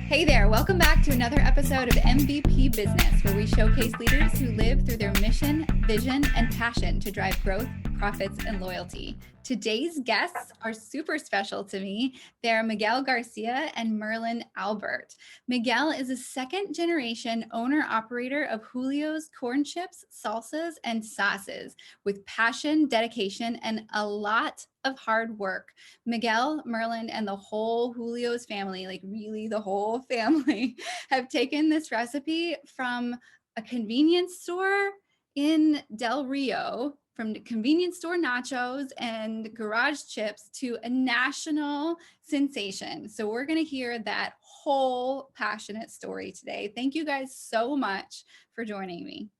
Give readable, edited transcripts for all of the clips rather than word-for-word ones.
Hey there, welcome back to another episode of MVP Business, where we showcase leaders who live through their mission, vision, and passion to drive growth, profits, and loyalty. Today's guests are super special to me. They're Miguel Garcia and Merland Albert. Miguel is a second-generation owner-operator of Julio's corn chips, salsas, and sauces with passion, dedication, and a lot of hard work. Miguel, Merland, and the whole Julio's family, like really the whole family, have taken this recipe from a convenience store in Del Rio, from convenience store nachos and garage chips to a national sensation. So we're going to hear that whole passionate story today. Thank you guys so much for joining me.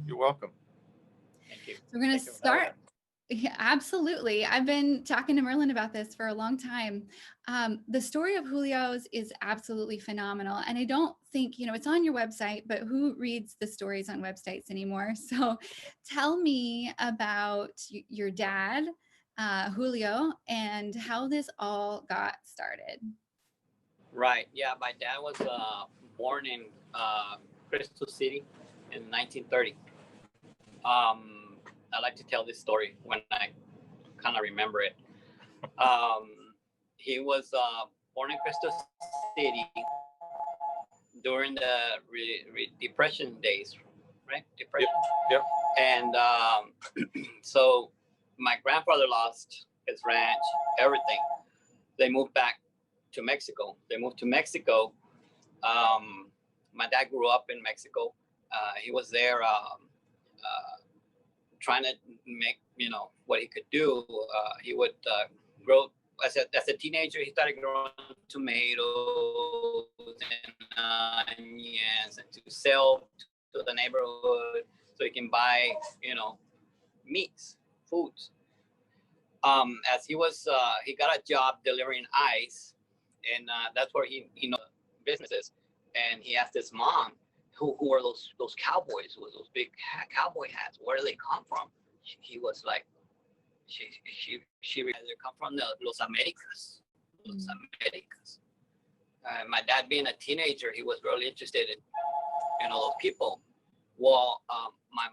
You're welcome. Thank you. So we're going to start. Yeah, absolutely. I've been talking to Merland about this for a long time. The story of Julio's is absolutely phenomenal. And I don't think, it's on your website, but who reads the stories on websites anymore? So tell me about your dad, Julio, and how this all got started. Right. Yeah, my dad was born in Crystal City in 1930. I like to tell this story when I kind of remember it. He was born in Crystal City during the Depression days, right? Depression. Yep. And so my grandfather lost his ranch, everything. They moved back to Mexico. My dad grew up in Mexico. He was there trying to make, what he could do. He would grow, as a teenager, he started growing tomatoes and onions and to sell to the neighborhood so he can buy, meats, foods. As he was, he got a job delivering ice, and that's where he knows businesses. And he asked his mom, who are those cowboys with those big cowboy hats? Where do they come from? He was like, she they come from the Los Americas. My dad, being a teenager, he was really interested in those people. Well, my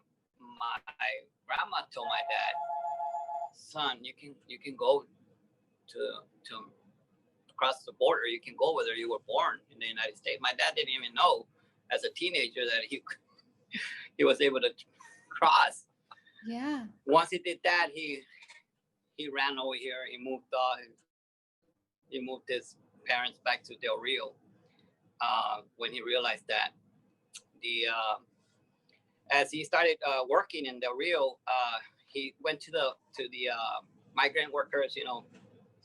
grandma told my dad, son, you can go to across the border. You can go whether you were born in the United States. My dad didn't even know as a teenager that he was able to cross. Yeah. Once he did that, he ran over here. He moved his parents back to Del Rio when he realized that as he started working in Del Rio, he went to the migrant workers,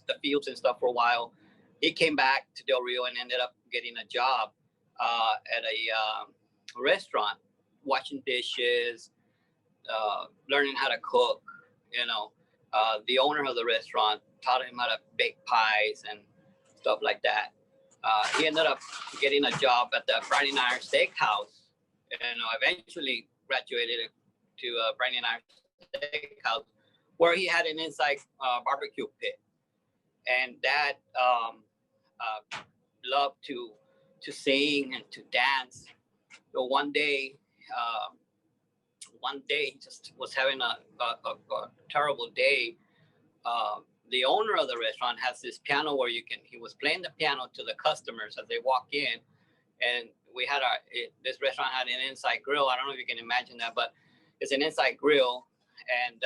the fields and stuff for a while. He came back to Del Rio and ended up getting a job at a restaurant, washing dishes, learning how to cook. The owner of the restaurant taught him how to bake pies and stuff like that. He ended up getting a job at the Friday Night Steakhouse, and eventually graduated to Friday Night Steakhouse, where he had an inside barbecue pit. And Dad loved to sing and to dance. So one day he just was having a terrible day. The owner of the restaurant has this piano where he was playing the piano to the customers as they walk in. And we had this restaurant had an inside grill. I don't know if you can imagine that, but it's an inside grill. And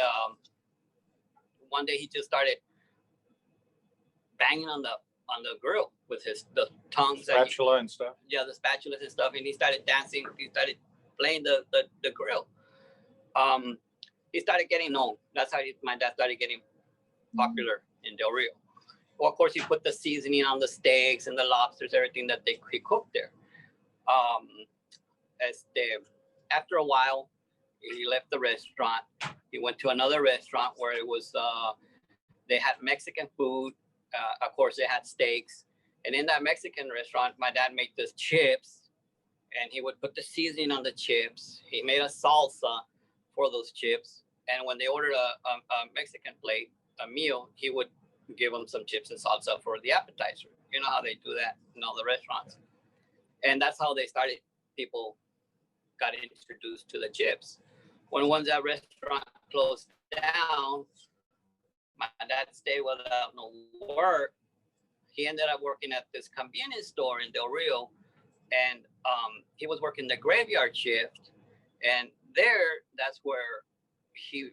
one day he just started banging on the grill with the tongues, Spatula and stuff. Yeah, the spatulas and stuff, and he started dancing. He started playing the grill. He started getting known. That's how my dad started getting popular in Del Rio. Well, of course, he put the seasoning on the steaks and the lobsters, everything that he cooked there. After a while, he left the restaurant. He went to another restaurant where it was they had Mexican food. Of course, they had steaks. And in that Mexican restaurant, my dad made these chips, and he would put the seasoning on the chips. He made a salsa for those chips. And when they ordered a Mexican plate, a meal, he would give them some chips and salsa for the appetizer. You know how they do that in all the restaurants. And that's how they started. People got introduced to the chips. When once that restaurant closed down, my dad stayed without no work. He ended up working at this convenience store in Del Rio, and he was working the graveyard shift. And there, that's where he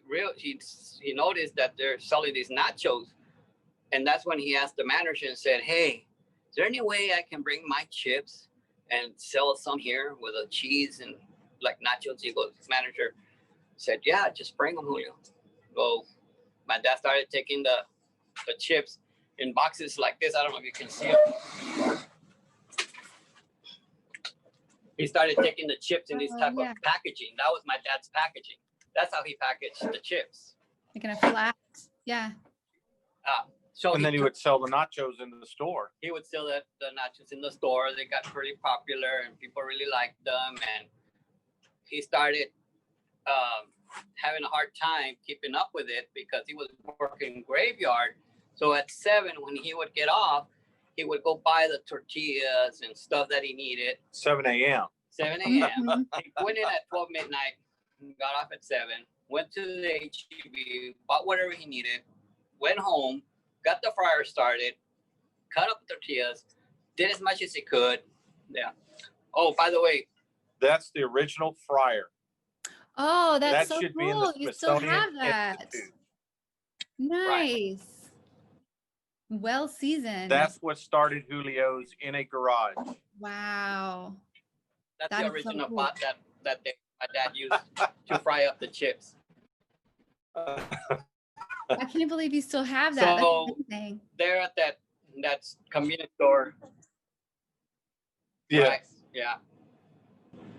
noticed that they're selling these nachos. And that's when he asked the manager and said, "Hey, is there any way I can bring my chips and sell some here with a cheese and like nachos?" He goes, manager said, "Yeah, just bring them, Julio." So my dad started taking the chips in boxes like this. I don't know if you can see it. He started taking the chips in this type of packaging. That was my dad's packaging. That's how he packaged the chips. Like in a flat, yeah. And then he would sell the nachos in the store. He would sell the nachos in the store. They got pretty popular and people really liked them. And he started having a hard time keeping up with it because he was working graveyard. So at 7, when he would get off, he would go buy the tortillas and stuff that he needed. 7 a.m. 7 a.m. He went in at 12 midnight, got off at 7, went to the HEB, bought whatever he needed, went home, got the fryer started, cut up the tortillas, did as much as he could. Yeah. Oh, by the way. That's the original fryer. Oh, that's that so should cool. Be in the You still have that. Institute. Nice. Right. Well seasoned. That's what started Julio's in a garage. Wow. That's the original pot that my dad used to fry up the chips. I can't believe you still have that. So that's amazing. They're at that convenience store. Yeah. Right? Yeah.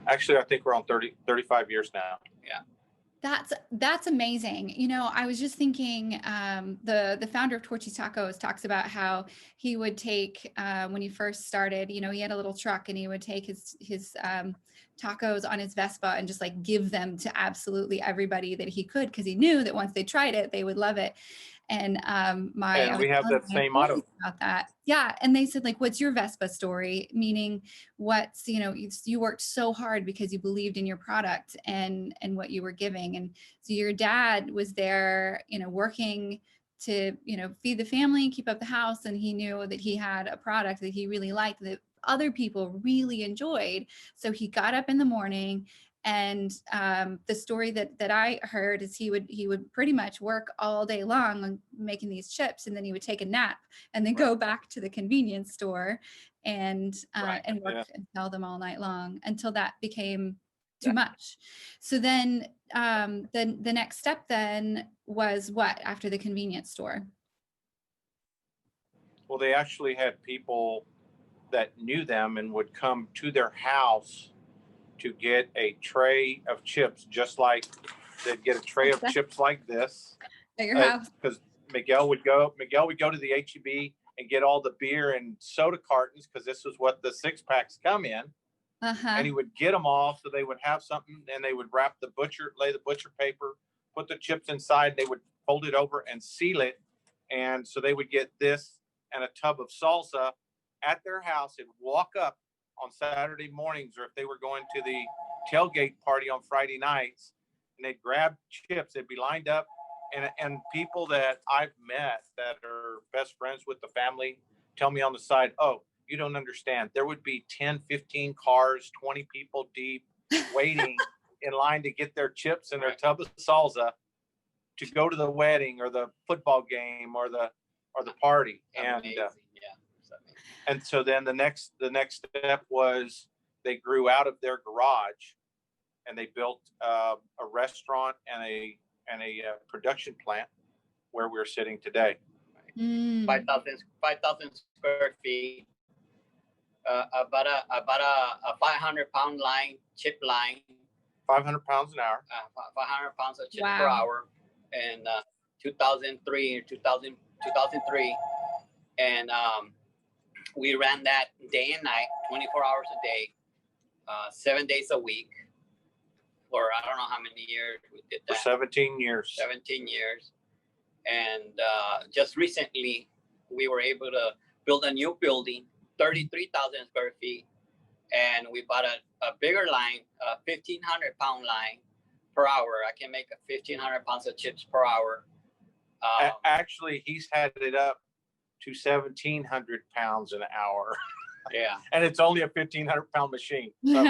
Actually, I think we're on 35 years now. Yeah. That's amazing. You know, I was just thinking, the founder of Torchy's Tacos talks about how he would take, when he first started, you know, he had a little truck and he would take his tacos on his Vespa and just like give them to absolutely everybody that he could, because he knew that once they tried it, they would love it. And we have that same motto about that. Yeah. And they said, like, what's your Vespa story? Meaning what's, you know, you worked so hard because you believed in your product and what you were giving. And so your dad was there, you know, working to, you know, feed the family, keep up the house. And he knew that he had a product that he really liked, that other people really enjoyed. So he got up in the morning. And the story that I heard is he would pretty much work all day long on making these chips, and then he would take a nap and then go back to the convenience store and work and sell them all night long until that became too much. So then the next step then was what after the convenience store? Well, they actually had people that knew them and would come to their house to get a tray of chips, just like they'd get a tray of chips like this. At your house? Because Miguel would go to the HEB and get all the beer and soda cartons, because this was what the 6-packs come in. And he would get them all, so they would have something, and they would lay the butcher paper, put the chips inside, they would fold it over and seal it. And so they would get this and a tub of salsa at their house and walk up on Saturday mornings, or if they were going to the tailgate party on Friday nights, and they'd grab chips. They'd be lined up, and people that I've met that are best friends with the family tell me on the side, "Oh, you don't understand. There would be 10, 15 cars, 20 people deep waiting in line to get their chips and their tub of salsa to go to the wedding or the football game or the party." And so then the next step was they grew out of their garage and they built a restaurant and a production plant where we're sitting today. 5,000 square feet, about a 500-pound chip line. 500 pounds an hour. 500 pounds of chips per hour. And 2003, and we ran that day and night, 24 hours a day, 7 days a week for I don't know how many years we did that. For 17 years. 17 years. And just recently, we were able to build a new building, 33,000 square feet. and we bought a bigger line, a 1,500-pound line per hour. I can make 1,500 pounds of chips per hour. Actually, he's had it up to 1,700 pounds an hour. Yeah. And it's only a 1,500-pound machine. So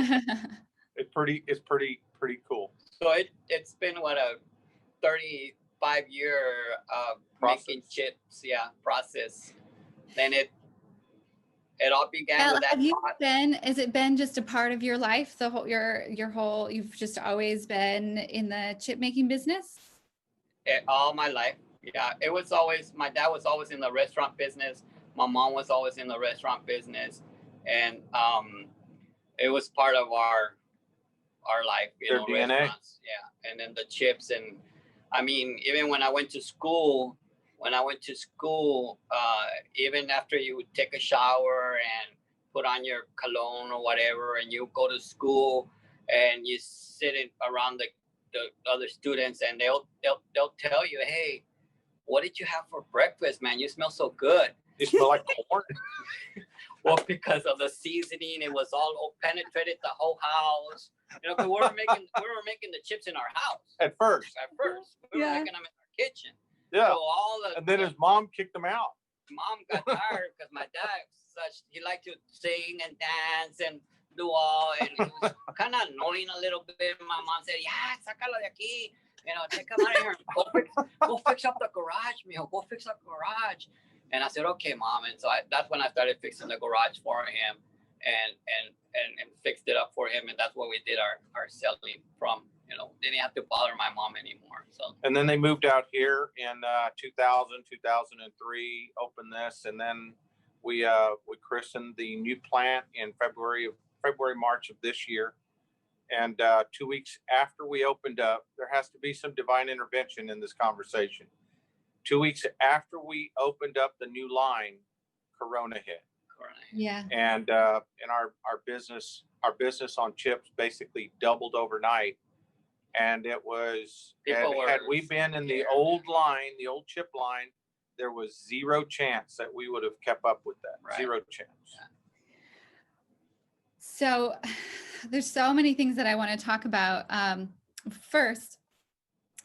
it's pretty cool. So it's been what, a 35-year making chips, process. Then it all began with that. Has it been just a part of your life, the whole your whole, you've just always been in the chip making business? All my life. Yeah, it was always, my dad was always in the restaurant business. My mom was always in the restaurant business, and it was part of our life, Their DNA. Restaurants. Yeah, and then the chips, and I mean, even when I went to school, even after you would take a shower and put on your cologne or whatever, and you go to school and you sit around the other students, and they'll tell you, hey, what did you have for breakfast, man? You smell so good. You smell like corn. Well, because of the seasoning, it was all penetrated the whole house. You know, 'cause we were making the chips in our house. At first. We were making them in our kitchen. Yeah. So and then his mom kicked him out. Mom got tired because my dad he liked to sing and dance and do all, and it was kind of annoying a little bit. My mom said, "Yeah, sácalo de aquí. You know, take him out of here. Go fix up the garage, mijo. Go fix up the garage." And I said, "Okay, Mom." And so that's when I started fixing the garage for him, and fixed it up for him. And that's what we did our selling from. You know, didn't have to bother my mom anymore. So. And then they moved out here in 2000, 2003, opened this, and then we christened the new plant in February, March of this year. And 2 weeks after we opened up, there has to be some divine intervention in this conversation. 2 weeks after we opened up the new line, Corona hit. Yeah. And our business on chips basically doubled overnight. And it was, had we been in the old line, the old chip line, there was zero chance that we would have kept up with that. Right. Zero chance. Yeah. So there's so many things that I want to talk about. First,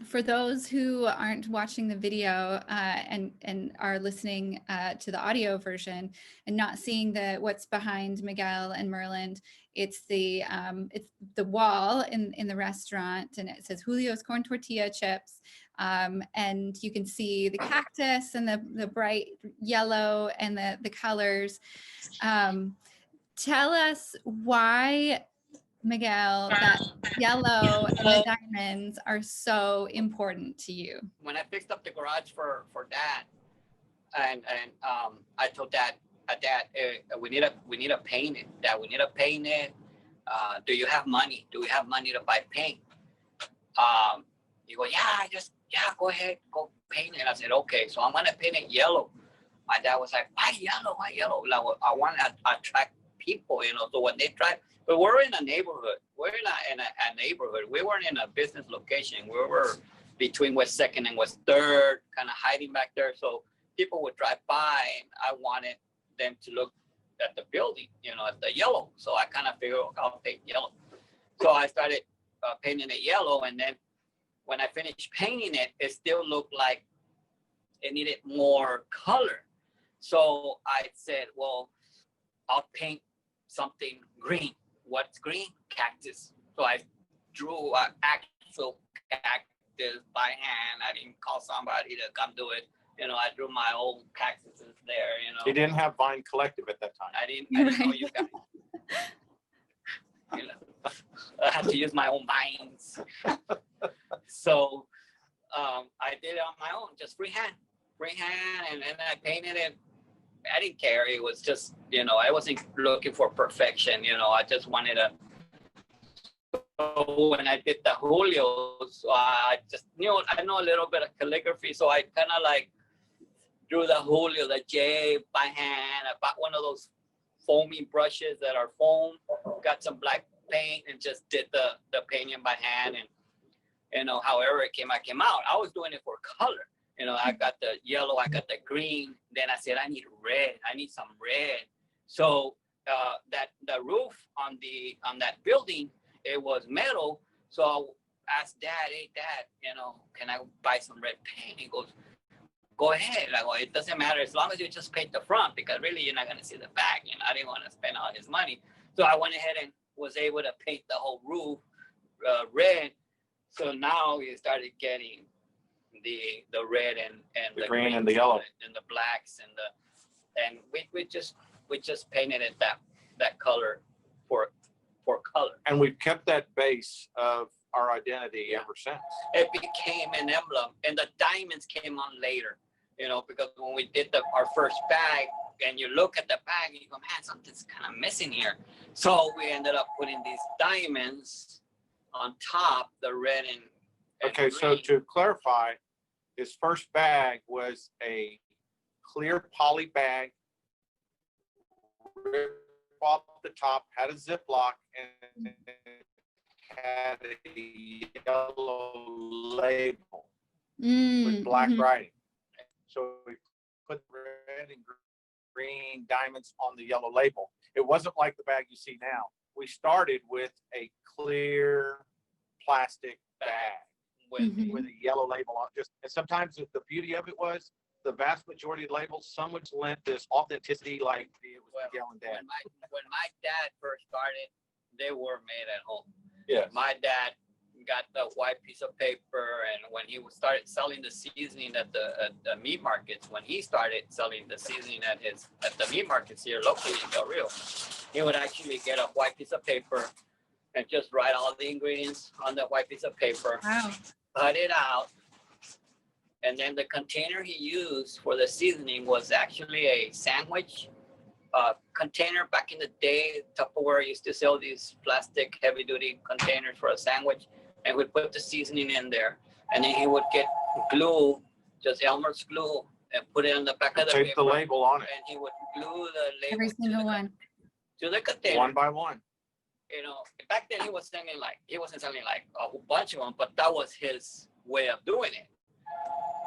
for those who aren't watching the video and are listening to the audio version and not seeing what's behind Miguel and Merland, it's the wall in the restaurant, and it says Julio's corn tortilla chips, and you can see the cactus and the bright yellow and the colors. Tell us why, Miguel, that yellow and the diamonds are so important to you. When I fixed up the garage for Dad, and I told Dad, we need to paint it. Dad, we need to paint it. Do you have money? Do we have money to buy paint? He goes, go ahead, go paint it. I said, okay, so I'm gonna paint it yellow. My dad was like, why yellow? Why yellow? Like, I want to attract people, you know. So when they try. But we're in a neighborhood. We're in a neighborhood. We weren't in a business location. We were between West 2nd and West 3rd, kind of hiding back there. So people would drive by, and I wanted them to look at the building, you know, at the yellow. So I kind of figured, I'll paint yellow. So I started painting it yellow. And then when I finished painting it, it still looked like it needed more color. So I said, well, I'll paint something green. What's green? Cactus. So I drew an actual cactus by hand. I didn't call somebody to come do it. You know, I drew my old cactuses there, you know. He didn't have Vine Collective at that time. I didn't know you guys. You know, I had to use my own vines. So I did it on my own, just freehand, and then I painted it. I didn't care. It was just, you know, I wasn't looking for perfection. You know, I just wanted to. So when I did the Julio's, I just knew, I know a little bit of calligraphy. So I kind of like drew the Julio, the J by hand. I bought one of those foaming brushes that are foam, got some black paint, and just did the painting by hand. And, you know, however it came out. I was doing it for color. You know, I got the yellow, I got the green. Then I said, I need red. I need some red. So that the roof on that building, it was metal. So I asked Dad, hey Dad, can I buy some red paint? He goes, go ahead. I go, it doesn't matter as long as you just paint the front, because really you're not going to see the back. I didn't want to spend all his money. So I went ahead and was able to paint the whole roof red. So now we started getting the red and the green and the yellow and the blacks and we just painted it that color for color. And we've kept that base of our identity ever since. It became an emblem, and the diamonds came on later. Because when we did our first bag, and you look at the bag and you go, man, something's kind of missing here. So we ended up putting these diamonds on top, the red and okay, green. So to clarify, his first bag was a clear poly bag, ripped off the top, had a Ziploc, and had a yellow label with black writing. So we put red and green diamonds on the yellow label. It wasn't like the bag you see now. We started with a clear plastic bag with a yellow label on. And sometimes the beauty of it was the vast majority of labels, some would lent this authenticity, like it was Miguel and Dad. When my dad first started, they were made at home. Yeah. My dad got the white piece of paper, and when he started selling the seasoning at the meat markets, when he started selling the seasoning at the meat markets here locally in Del Rio, he would actually get a white piece of paper and just write all the ingredients on the white piece of paper, cut it out, and then the container he used for the seasoning was actually a sandwich container. Back in the day, Tupperware used to sell these plastic heavy-duty containers for a sandwich, and would put the seasoning in there, and then he would get glue, just Elmer's glue, and put it on the back of the paper. Tape the label on it. And he would glue the label Every single one to the container. One by one. Back then he wasn't selling like a whole bunch of them, but that was his way of doing it.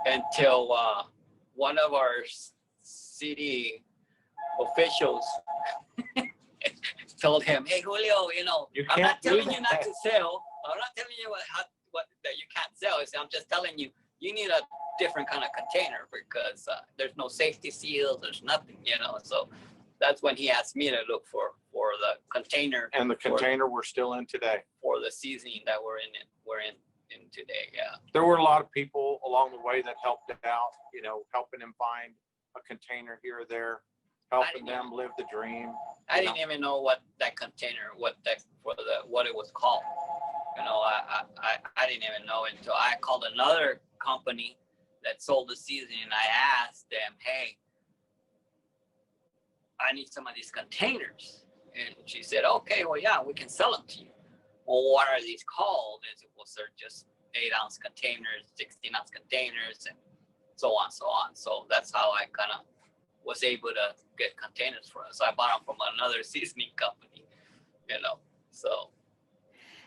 Until one of our city officials told him, "Hey Julio, I'm not telling you not to sell. I'm not telling you what that you can't sell. I'm just telling you, you need a different kind of container, because there's no safety seals, there's nothing, So that's when he asked me to look for the container. And the container we're still in today. For the seasoning that we're in today, yeah. There were a lot of people along the way that helped out, helping him find a container here or there, helping them live the dream. I didn't even know what that container, what it was called. I didn't even know it until I called another company that sold the seasoning, and I asked them, hey, I need some of these containers. And she said, okay, well, yeah, we can sell them to you. Well, what are these called? And well, they're just 8-ounce containers, 16-ounce containers, and so on, so on. So that's how I kind of was able to get containers for us. So I bought them from another seasoning company, so.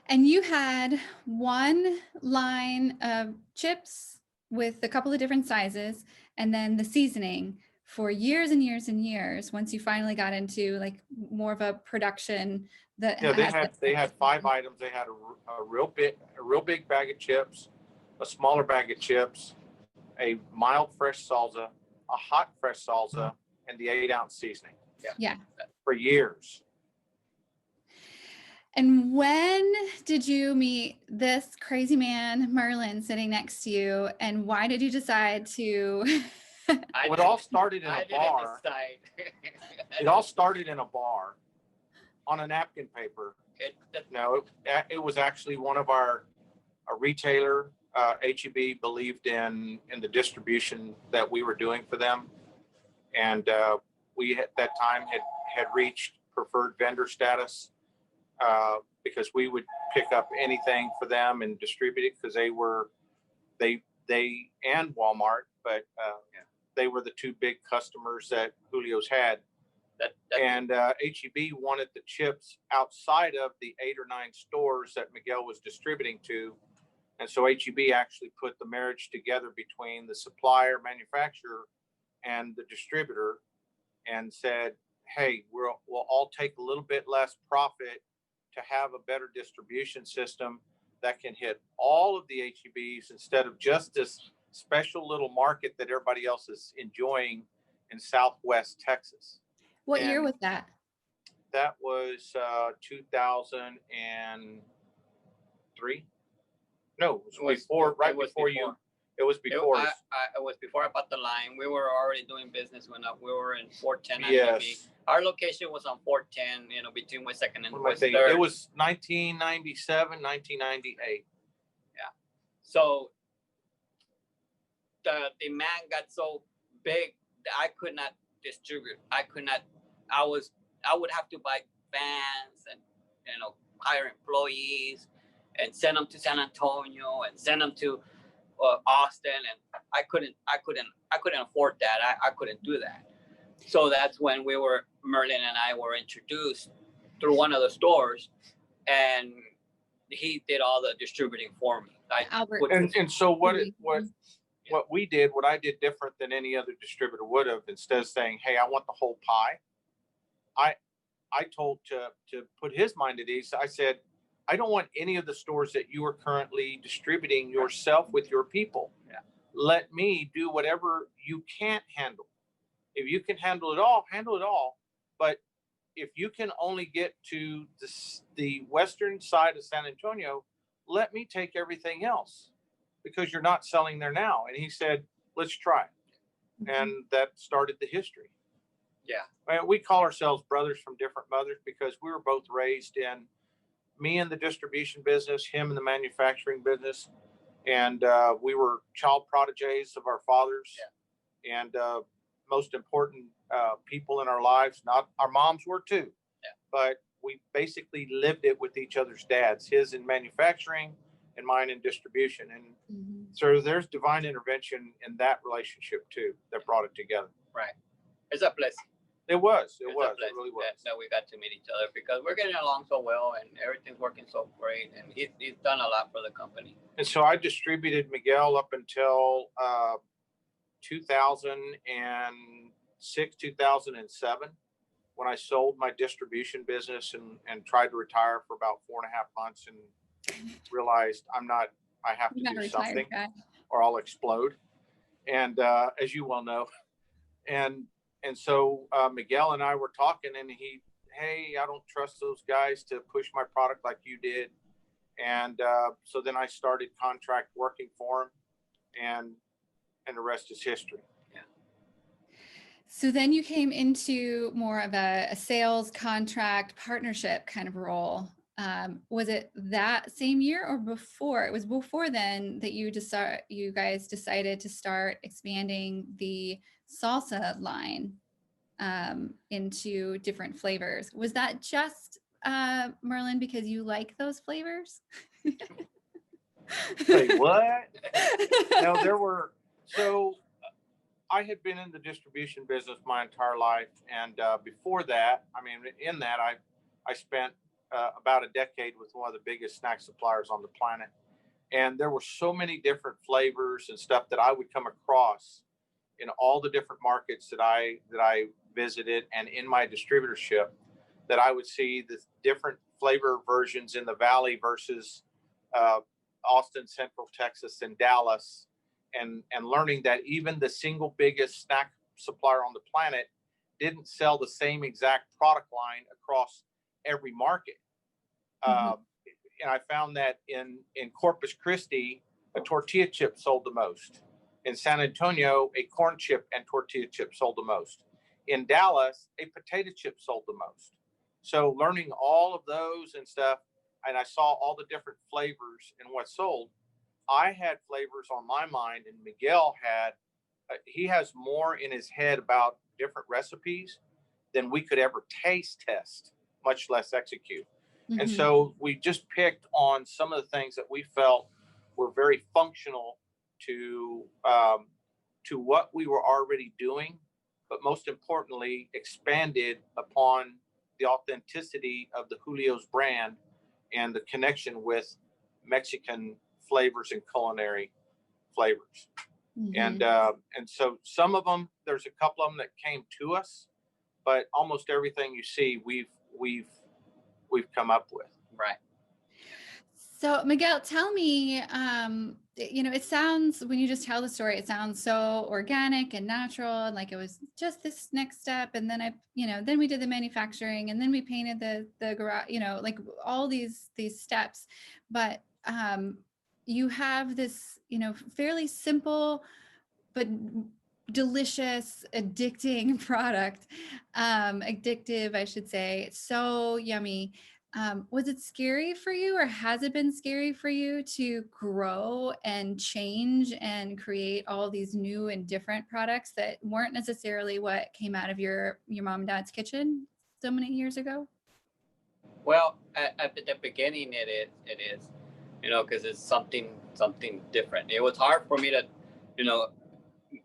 And you had one line of chips with a couple of different sizes, and then the seasoning for years and years and years. Once you finally got into like more of a production, they had 5 items. They had a real big bag of chips, a smaller bag of chips, a mild fresh salsa, a hot fresh salsa, and the 8-ounce seasoning. Yeah. For years. And when did you meet this crazy man, Merland, sitting next to you? And why did you decide to? It all started in a bar. It all started in a bar on a napkin paper. It was actually one of a retailer, HEB, believed in the distribution that we were doing for them. And we at that time had reached preferred vendor status. Because we would pick up anything for them and distribute it, because they and Walmart, but they were the 2 big customers that Julio's had. And HEB wanted the chips outside of the 8 or 9 stores that Miguel was distributing to. And so HEB actually put the marriage together between the supplier, manufacturer, and the distributor, and said, hey, we'll all take a little bit less profit to have a better distribution system that can hit all of the HEBs instead of just this special little market that everybody else is enjoying in Southwest Texas. What year was that? That was 2003. No, it was before. Right before you. It was before. It was before I bought the line. We were already doing business when we were in 410. Yes. Our location was on 410, between West 2nd and West 3rd. It was 1997, 1998. Yeah. So the demand got so big that I could not distribute. I would have to buy vans and, hire employees and send them to San Antonio and send them to Austin, and I couldn't afford that. I couldn't do that. So that's when Merland and I were introduced through one of the stores, and he did all the distributing for me. So what we did, what I did different than any other distributor would have, instead of saying, hey, I want the whole pie, I told to put his mind at ease. I said, I don't want any of the stores that you are currently distributing yourself with your people. Yeah. Let me do whatever you can't handle. If you can handle it all, handle it all. But if you can only get to the western side of San Antonio, let me take everything else because you're not selling there now. And he said, let's try. Mm-hmm. And that started the history. Yeah. We call ourselves brothers from different mothers because we were both raised in, me in the distribution business, him in the manufacturing business. And we were child prodigies of our fathers. Yeah. And most important people in our lives. Not our moms were too, but we basically lived it with each other's dads, his in manufacturing and mine in distribution. And so there's divine intervention in that relationship too, that brought it together. Right. It's a blessing. It was. It really was. That we got to meet each other because we're getting along so well and everything's working so great. And he's done a lot for the company. And so I distributed Miguel up until 2006, 2007, when I sold my distribution business and tried to retire for about 4.5 months and realized I have to do something or I'll explode. And as you well know, and so Miguel and I were talking, and hey, I don't trust those guys to push my product like you did. And so then I started contract working for him, and the rest is history. Yeah. So then you came into more of a sales contract partnership kind of role. Was it that same year or before? It was before then that you guys decided to start expanding the Salsa line into different flavors. Was that just Merland because you like those flavors? Wait, what? No, so I had been in the distribution business my entire life, and before that, in that I spent about a decade with one of the biggest snack suppliers on the planet, and there were so many different flavors and stuff that I would come across in all the different markets that I visited and in my distributorship, that I would see the different flavor versions in the Valley versus Austin, Central Texas, and Dallas, and learning that even the single biggest snack supplier on the planet didn't sell the same exact product line across every market. And I found that in Corpus Christi, a tortilla chip sold the most. In San Antonio, a corn chip and tortilla chip sold the most. In Dallas, a potato chip sold the most. So learning all of those and stuff, and I saw all the different flavors and what sold, I had flavors on my mind, and Miguel he has more in his head about different recipes than we could ever taste test, much less execute. Mm-hmm. And so we just picked on some of the things that we felt were very functional to what we were already doing, but most importantly, expanded upon the authenticity of the Julio's brand and the connection with Mexican flavors and culinary flavors. Mm-hmm. And so some of them, there's a couple of them that came to us but almost everything you see, we've come up with. Right. So Miguel, tell me, it sounds, when you just tell the story, it sounds so organic and natural, and like it was just this next step. And then then we did the manufacturing, and then we painted the garage, like all these steps. But you have this, fairly simple, but delicious, addicting product, addictive, I should say. It's so yummy. Was it scary for you, or has it been scary for you to grow and change and create all these new and different products that weren't necessarily what came out of your mom and dad's kitchen so many years ago? Well, at the beginning, it is, because it's something different. It was hard for me to,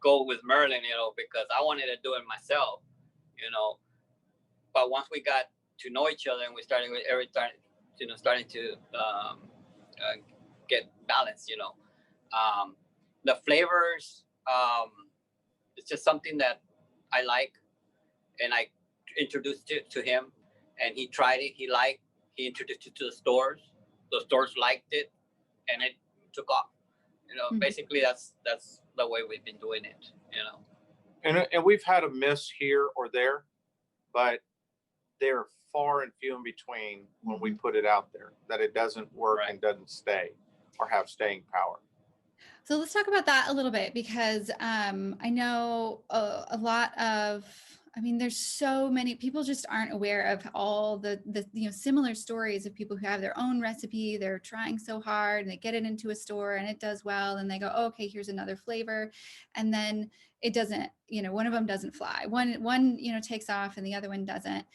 go with Merland, because I wanted to do it myself, but once we got to know each other and we started with starting to get balanced, the flavors, it's just something that I like, and I introduced it to him, and he tried it. He introduced it to the stores. The stores liked it, and it took off. Mm-hmm. Basically that's the way we've been doing it. And we've had a miss here or there, but they're far and few in between when we put it out there, that it doesn't work and doesn't stay or have staying power. So let's talk about that a little bit, because I know a lot of, there's so many people just aren't aware of all the similar stories of people who have their own recipe. They're trying so hard, and they get it into a store and it does well, and they go, oh, okay, here's another flavor, and then it doesn't. One of them doesn't fly. One takes off, and the other one doesn't.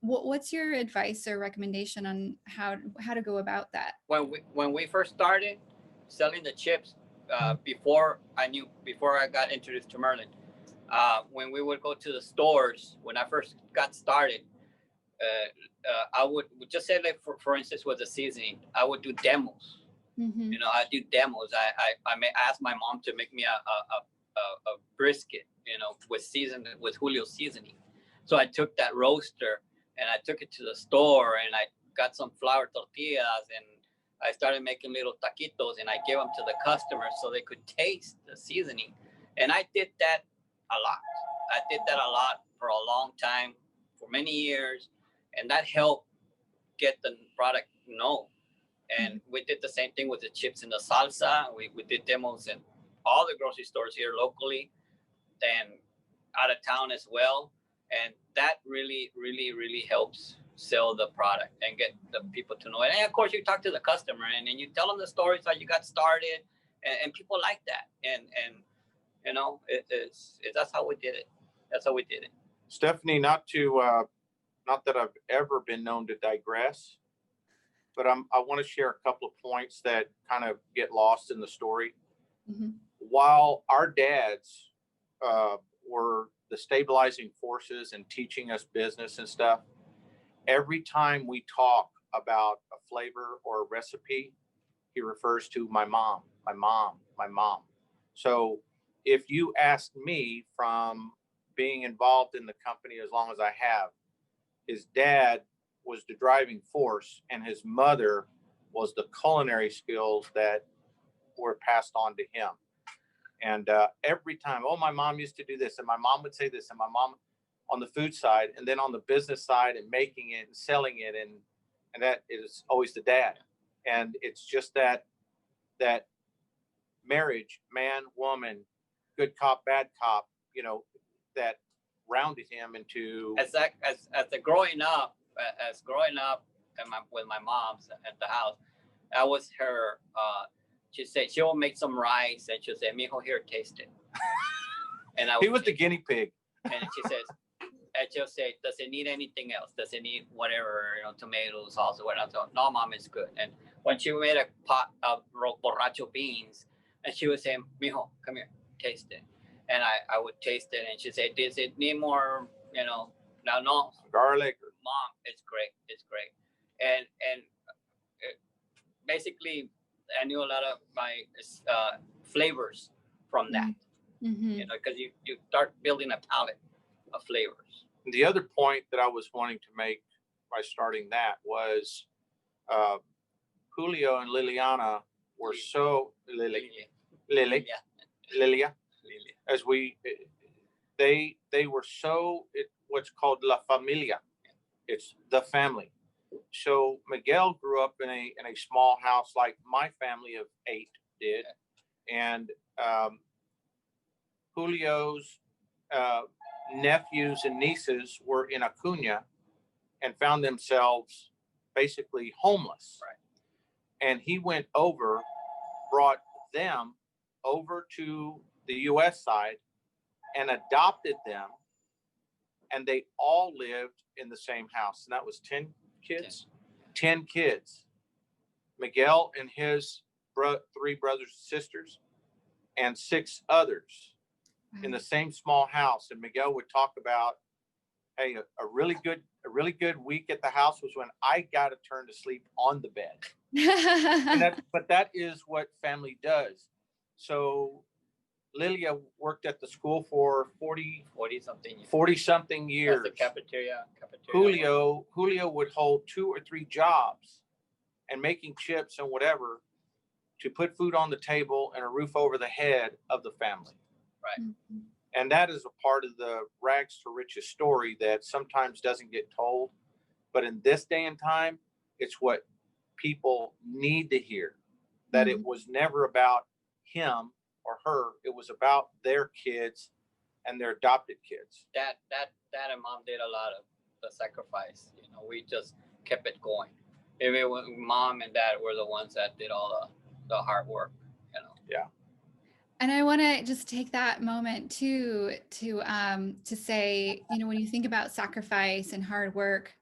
What's your advice or recommendation on how to go about that? When we first started selling the chips, before I got introduced to Merland, when we would go to the stores, when I first got started, I would just say, like, for instance, with the seasoning, I would do demos. Mm-hmm. I do demos. I may ask my mom to make me a brisket, with Julio seasoning. So I took that roaster and I took it to the store, and I got some flour tortillas, and I started making little taquitos, and I gave them to the customers so they could taste the seasoning. And I did that a lot. I did that a lot for a long time, for many years, and that helped get the product known. And we did the same thing with the chips and the salsa. We did demos in all the grocery stores here locally and out of town as well. And that really, really, really helps sell the product and get the people to know it. And of course, you talk to the customer, and then you tell them the stories how you got started, and people like that. And that's how we did it. That's how we did it. Stephanie, not that I've ever been known to digress, but I want to share a couple of points that kind of get lost in the story. Mm-hmm. While our dads were the stabilizing forces and teaching us business and stuff, every time we talk about a flavor or a recipe, he refers to my mom, my mom, my mom. So if you ask me, from being involved in the company as long as I have, his dad was the driving force, and his mother was the culinary skills that were passed on to him. And every time, oh, my mom used to do this, and my mom would say this, and my mom on the food side, and then on the business side and making it and selling it, and that is always the dad. And it's just that marriage, man, woman, good cop, bad cop, that rounded him into as growing up with my mom's at the house. That was her. She said she will make some rice, and she'll say, "Mijo, here, taste it." And he was the guinea pig. And she'll say, "Does it need anything else? Does it need whatever, tomatoes, salsa, whatever?" So, "No, Mom, it's good." And when she made a pot of borracho beans, and she would say, "Mijo, come here, taste it." And I would taste it, and she'd say, "Does it need more, no, garlic?" Mom, it's great. It's great. And basically, I knew a lot of my flavors from that, Mm-hmm. because you start building a palette of flavors. The other point that I was wanting to make by starting that was Julio and Liliana were so Lilia, as they were so what's called la familia. It's the family. So Miguel grew up in a small house like my family of 8 did, and Julio's nephews and nieces were in Acuna and found themselves basically homeless. Right. And he went over, brought them over to the U.S. side and adopted them. And they all lived in the same house. And that was 10 kids. 10 kids. Miguel and his 3 brothers and sisters and 6 others in the same small house. And Miguel would talk about, hey, a really good week at the house was when I got to turn to sleep on the bed. But that is what family does. So Lilia worked at the school for 40 something years. That's the cafeteria. Julio would hold 2 or 3 jobs and making chips and whatever to put food on the table and a roof over the head of the family. Right. Mm-hmm. And that is a part of the rags to riches story that sometimes doesn't get told. But in this day and time, it's what people need to hear, that it was never about him or her. It was about their kids and their adopted kids. Dad and mom did a lot of the sacrifice. You know, we just kept it going. Even when mom and dad were the ones that did all the hard work, you know. Yeah. And I want to just take that moment too to say, you know, when you think about sacrifice and hard work,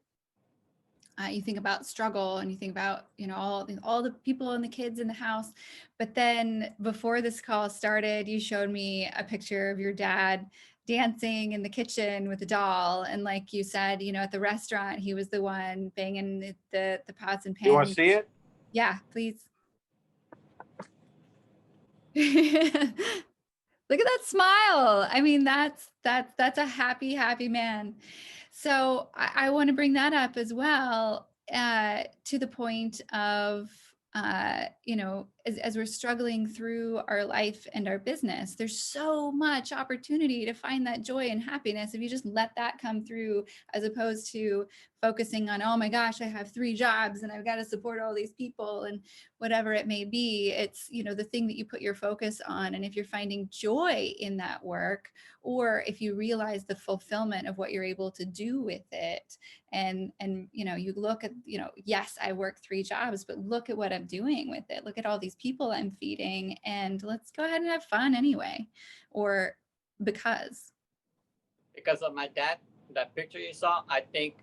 you think about struggle and you think about, you know, all the people and the kids in the house. But then before this call started, you showed me a picture of your dad dancing in the kitchen with a doll. And like you said, you know, at the restaurant, he was the one banging the pots and pans. You want to see it? Yeah, please. Look at that smile. I mean, that's a happy man. So I want to bring that up as well, to the point of, you know, as we're struggling through our life and our business, there's so much opportunity to find that joy and happiness if you just let that come through, as opposed to focusing on, oh my gosh, I have 3 jobs and I've got to support all these people and whatever it may be. It's, you know, the thing that you put your focus on. And if you're finding joy in that work, or if you realize the fulfillment of what you're able to do with it, and you know, you look at, you know, yes, I work 3 jobs, but look at what I'm doing with it. Look at all these people I'm feeding, and let's go ahead and have fun anyway. Or because of my dad, that picture you saw, I think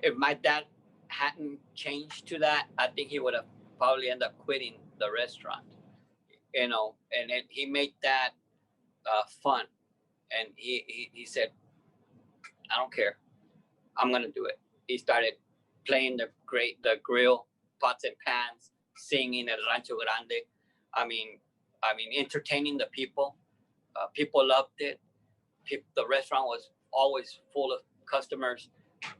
if my dad hadn't changed to that, I think he would have probably ended up quitting the restaurant, you know. And he made that fun, and he said, I don't care, I'm gonna do it. He started playing the grill, pots and pans, singing at Rancho Grande. I mean, entertaining the people. People loved it. The restaurant was always full of customers.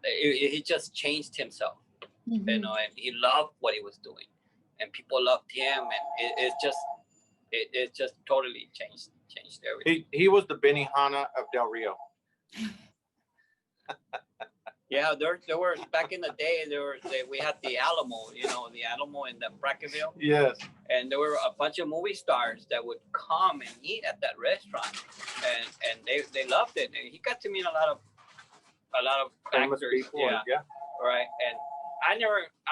He just changed himself, you know, and he loved what he was doing, and people loved him, and it just totally changed everything. He was the Benihana of Del Rio. Yeah, there were back in the day. We had the Alamo, you know, the Alamo in the Brackenville. Yes. And there were a bunch of movie stars that would come and eat at that restaurant, and they loved it. And he got to meet a lot of famous actors. People. Yeah. Right. And I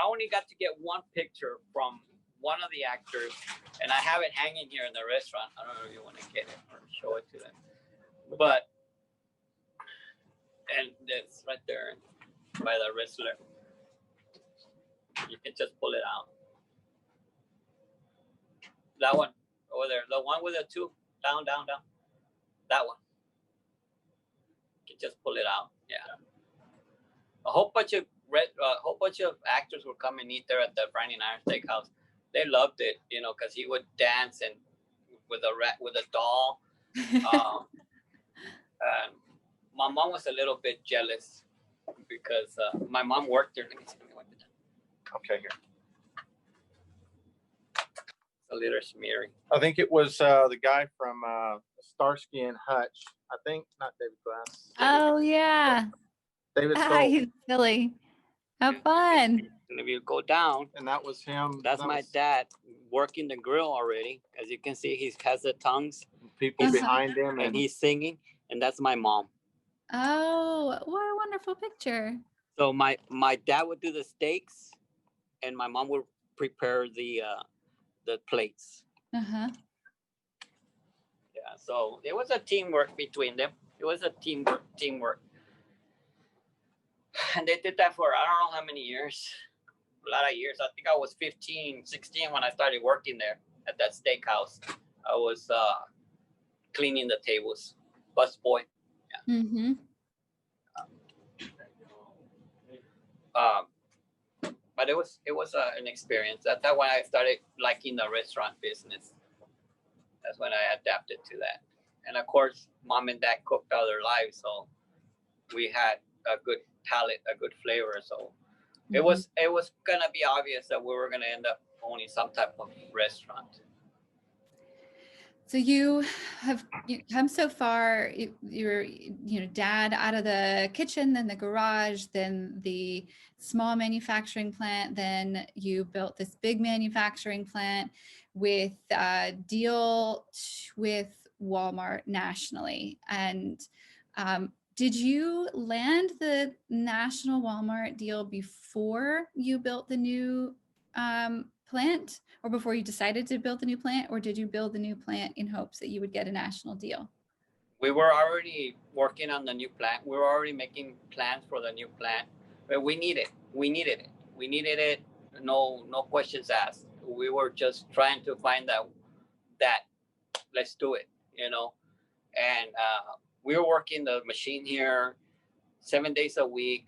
only got to get one picture from one of the actors, and I have it hanging here in the restaurant. I don't know if you want to get it or show it to them, but. And it's right there by the wrestler. You can just pull it out. That one over there, the one with the 2 down. That one. You can just pull it out. Yeah. A whole bunch of actors would come and eat there at the Friday Night Steakhouse. They loved it, you know, because he would dance and with a doll. And my mom was a little bit jealous because my mom worked there. Let me see. Let me wipe it down. Okay, here. A little smeary. I think it was the guy from Starsky and Hutch. I think not David Glass. Oh yeah. David Stoll. He's silly. How fun. And if you go down, and that was him. That's my dad working the grill already. As you can see, he has the tongues. People behind him, and he's singing. And that's my mom. Oh, what a wonderful picture. So my dad would do the steaks, and my mom would prepare the plates. Uh-huh. Yeah, so it was a teamwork between them. It was a teamwork. And they did that for I don't know how many years. A lot of years. I think I was 15, 16 when I started working there at that steakhouse. I was cleaning the tables, busboy. Yeah. Mm-hmm. But it was an experience. That's how when I started liking the restaurant business. That's when I adapted to that. And of course, mom and dad cooked all their lives, so we had a good palate, a good flavor. So it was gonna be obvious that we were gonna end up owning some type of restaurant. So you come so far. You're dad out of the kitchen, then the garage, then the small manufacturing plant, then you built this big manufacturing plant with a deal with Walmart nationally. And did you land the national Walmart deal before you built the new plant, or before you decided to build the new plant, or did you build the new plant in hopes that you would get a national deal? We were already working on the new plant. We were already making plans for the new plant, but we needed it. No questions asked. We were just trying to find that let's do it, and we were working the machine here 7 days a week,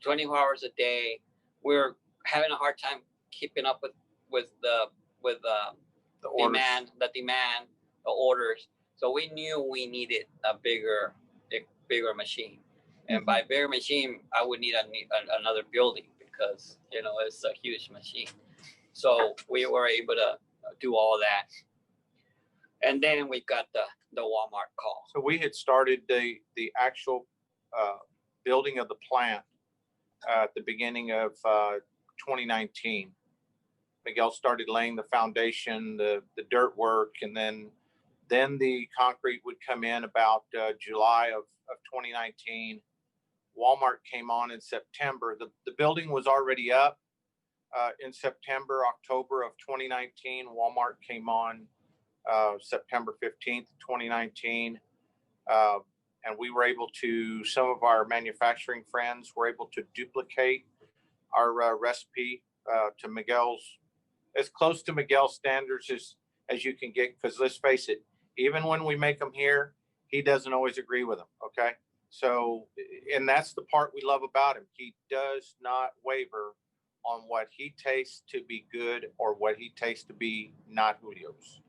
24 hours a day. We were having a hard time keeping up with the demand, the orders. So we knew we needed a bigger machine, and by bigger machine, I would need another building because it's a huge machine. So we were able to do all that, and then we got the Walmart call. So we had started the actual building of the plant at the beginning of 2019. Miguel started laying the foundation, the dirt work, and then the concrete would come in about July of 2019. Walmart came on in September. The building was already up in September, October of 2019. Walmart came on September 15th, 2019. And we were able to, some of our manufacturing friends were able to duplicate our recipe to Miguel's, as close to Miguel's standards as you can get, because let's face it, even when we make them here, he doesn't always agree with them, okay? So, and that's the part we love about him. He does not waver on what he tastes to be good or what he tastes to be not Julio's.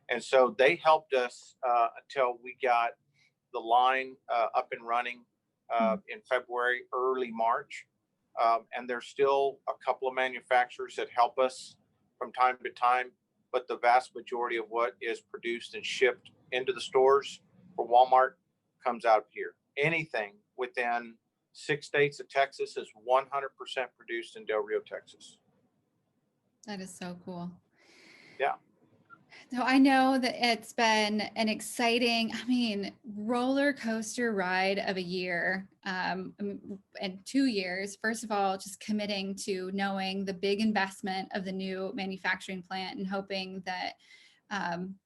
And so they helped us until we got the line up and running in February, early March. And there's still a couple of manufacturers that help us from time to time, but the vast majority of what is produced and shipped into the stores for Walmart comes out of here. Anything within 6 states of Texas is 100% produced in Del Rio, Texas. That is so cool. Yeah. So I know that it's been an exciting, roller coaster ride of a year and 2 years. First of all, just committing to knowing the big investment of the new manufacturing plant and hoping that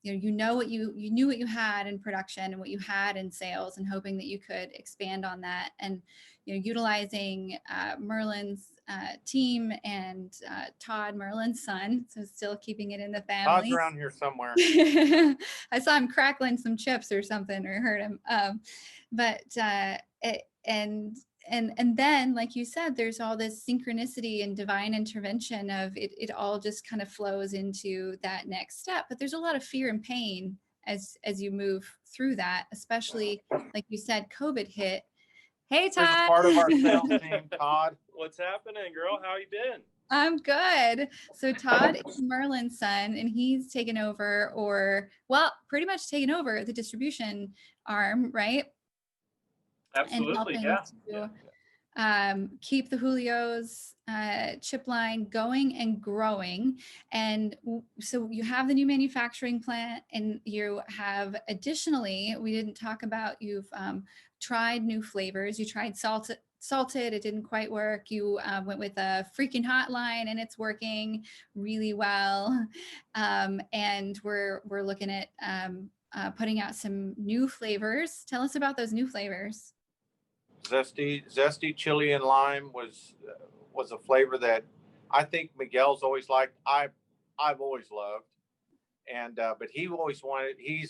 you knew what you had in production and what you had in sales, and hoping that you could expand on that, and utilizing Merland's team and Todd, Merland's son, so still keeping it in the family. Todd's around here somewhere. I saw him crackling some chips or something, or heard him. And then, like you said, there's all this synchronicity and divine intervention of it all just kind of flows into that next step. But there's a lot of fear and pain as you move through that, especially like you said, COVID hit. Hey, There's Todd. a part of our sales team, Todd. What's happening, girl? How you been? I'm good. So Todd is Merland's son, and he's taken over, or well, pretty much taken over the distribution arm, right? Absolutely, and yeah. helping to keep the Julio's chip line going and growing. And so you have the new manufacturing plant, and you have additionally, we didn't talk about, you've tried new flavors. You tried salted, it didn't quite work. You went with a freaking hot line, and it's working really well. And we're looking at putting out some new flavors. Tell us about those new flavors. Zesty chili and lime was a flavor that I think Miguel's always liked. I've always loved, and but he's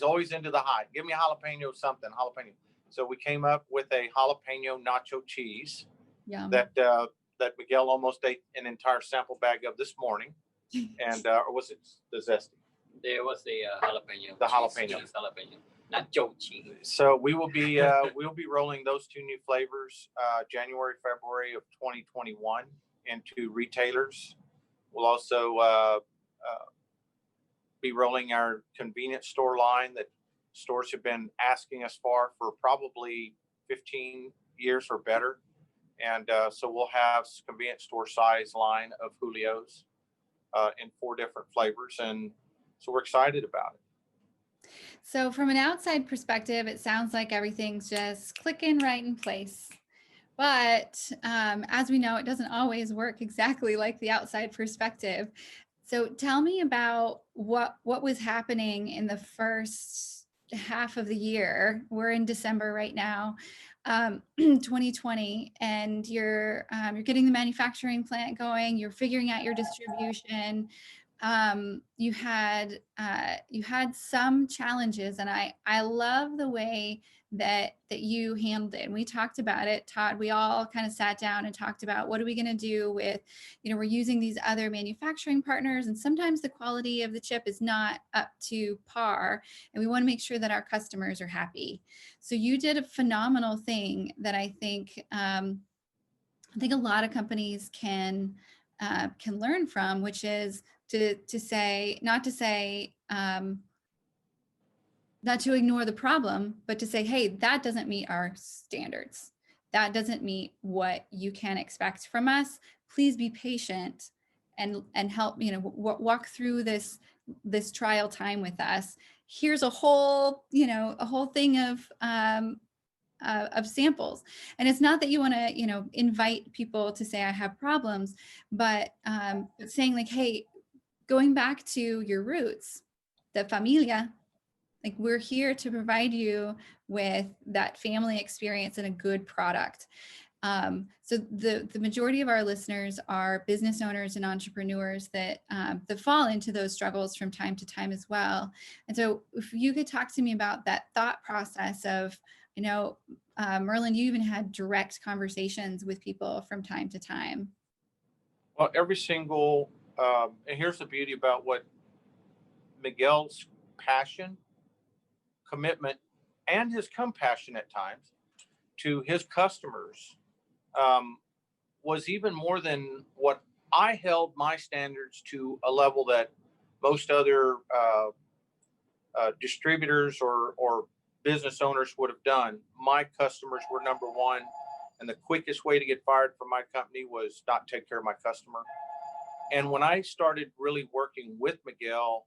always into the hot. Give me a jalapeno something, jalapeno. So we came up with a jalapeno nacho cheese. Yum. that Miguel almost ate an entire sample bag of this morning, and or was it the zesty? There was the jalapeno. The jalapeno. Cheese, jalapeno. Nacho cheese. So we will be we'll be rolling those two new flavors January, February of 2021 into retailers. We'll also be rolling our convenience store line that stores have been asking us for probably 15 years or better. And so we'll have convenience store size line of Julio's in 4 different flavors. And so we're excited about it. So from an outside perspective, it sounds like everything's just clicking right in place. But as we know, it doesn't always work exactly like the outside perspective. So tell me about what was happening in the first half of the year. We're in December right now, 2020, and you're getting the manufacturing plant going. You're figuring out your distribution. You had some challenges, and I love the way that you handled it. And we talked about it, Todd. We all kind of sat down and talked about what are we going to do with, we're using these other manufacturing partners, and sometimes the quality of the chip is not up to par, and we want to make sure that our customers are happy. So you did a phenomenal thing that I think a lot of companies can learn from, which is not to ignore the problem, but to say, hey, that doesn't meet our standards. That doesn't meet what you can expect from us. Please be patient and help, walk through this trial time with us. Here's a whole thing of samples. And it's not that you want to, invite people to say, I have problems, but saying like, hey, going back to your roots, the familia, like we're here to provide you with that family experience and a good product. So the majority of our listeners are business owners and entrepreneurs that fall into those struggles from time to time as well. And so if you could talk to me about that thought process of, Merland, you even had direct conversations with people from time to time. Well, every single, and here's the beauty about what Miguel's passion, commitment, and his compassion at times to his customers was even more than what I held my standards to, a level that most other distributors or business owners would have done. My customers were number one, and the quickest way to get fired from my company was not take care of my customer. And when I started really working with Miguel,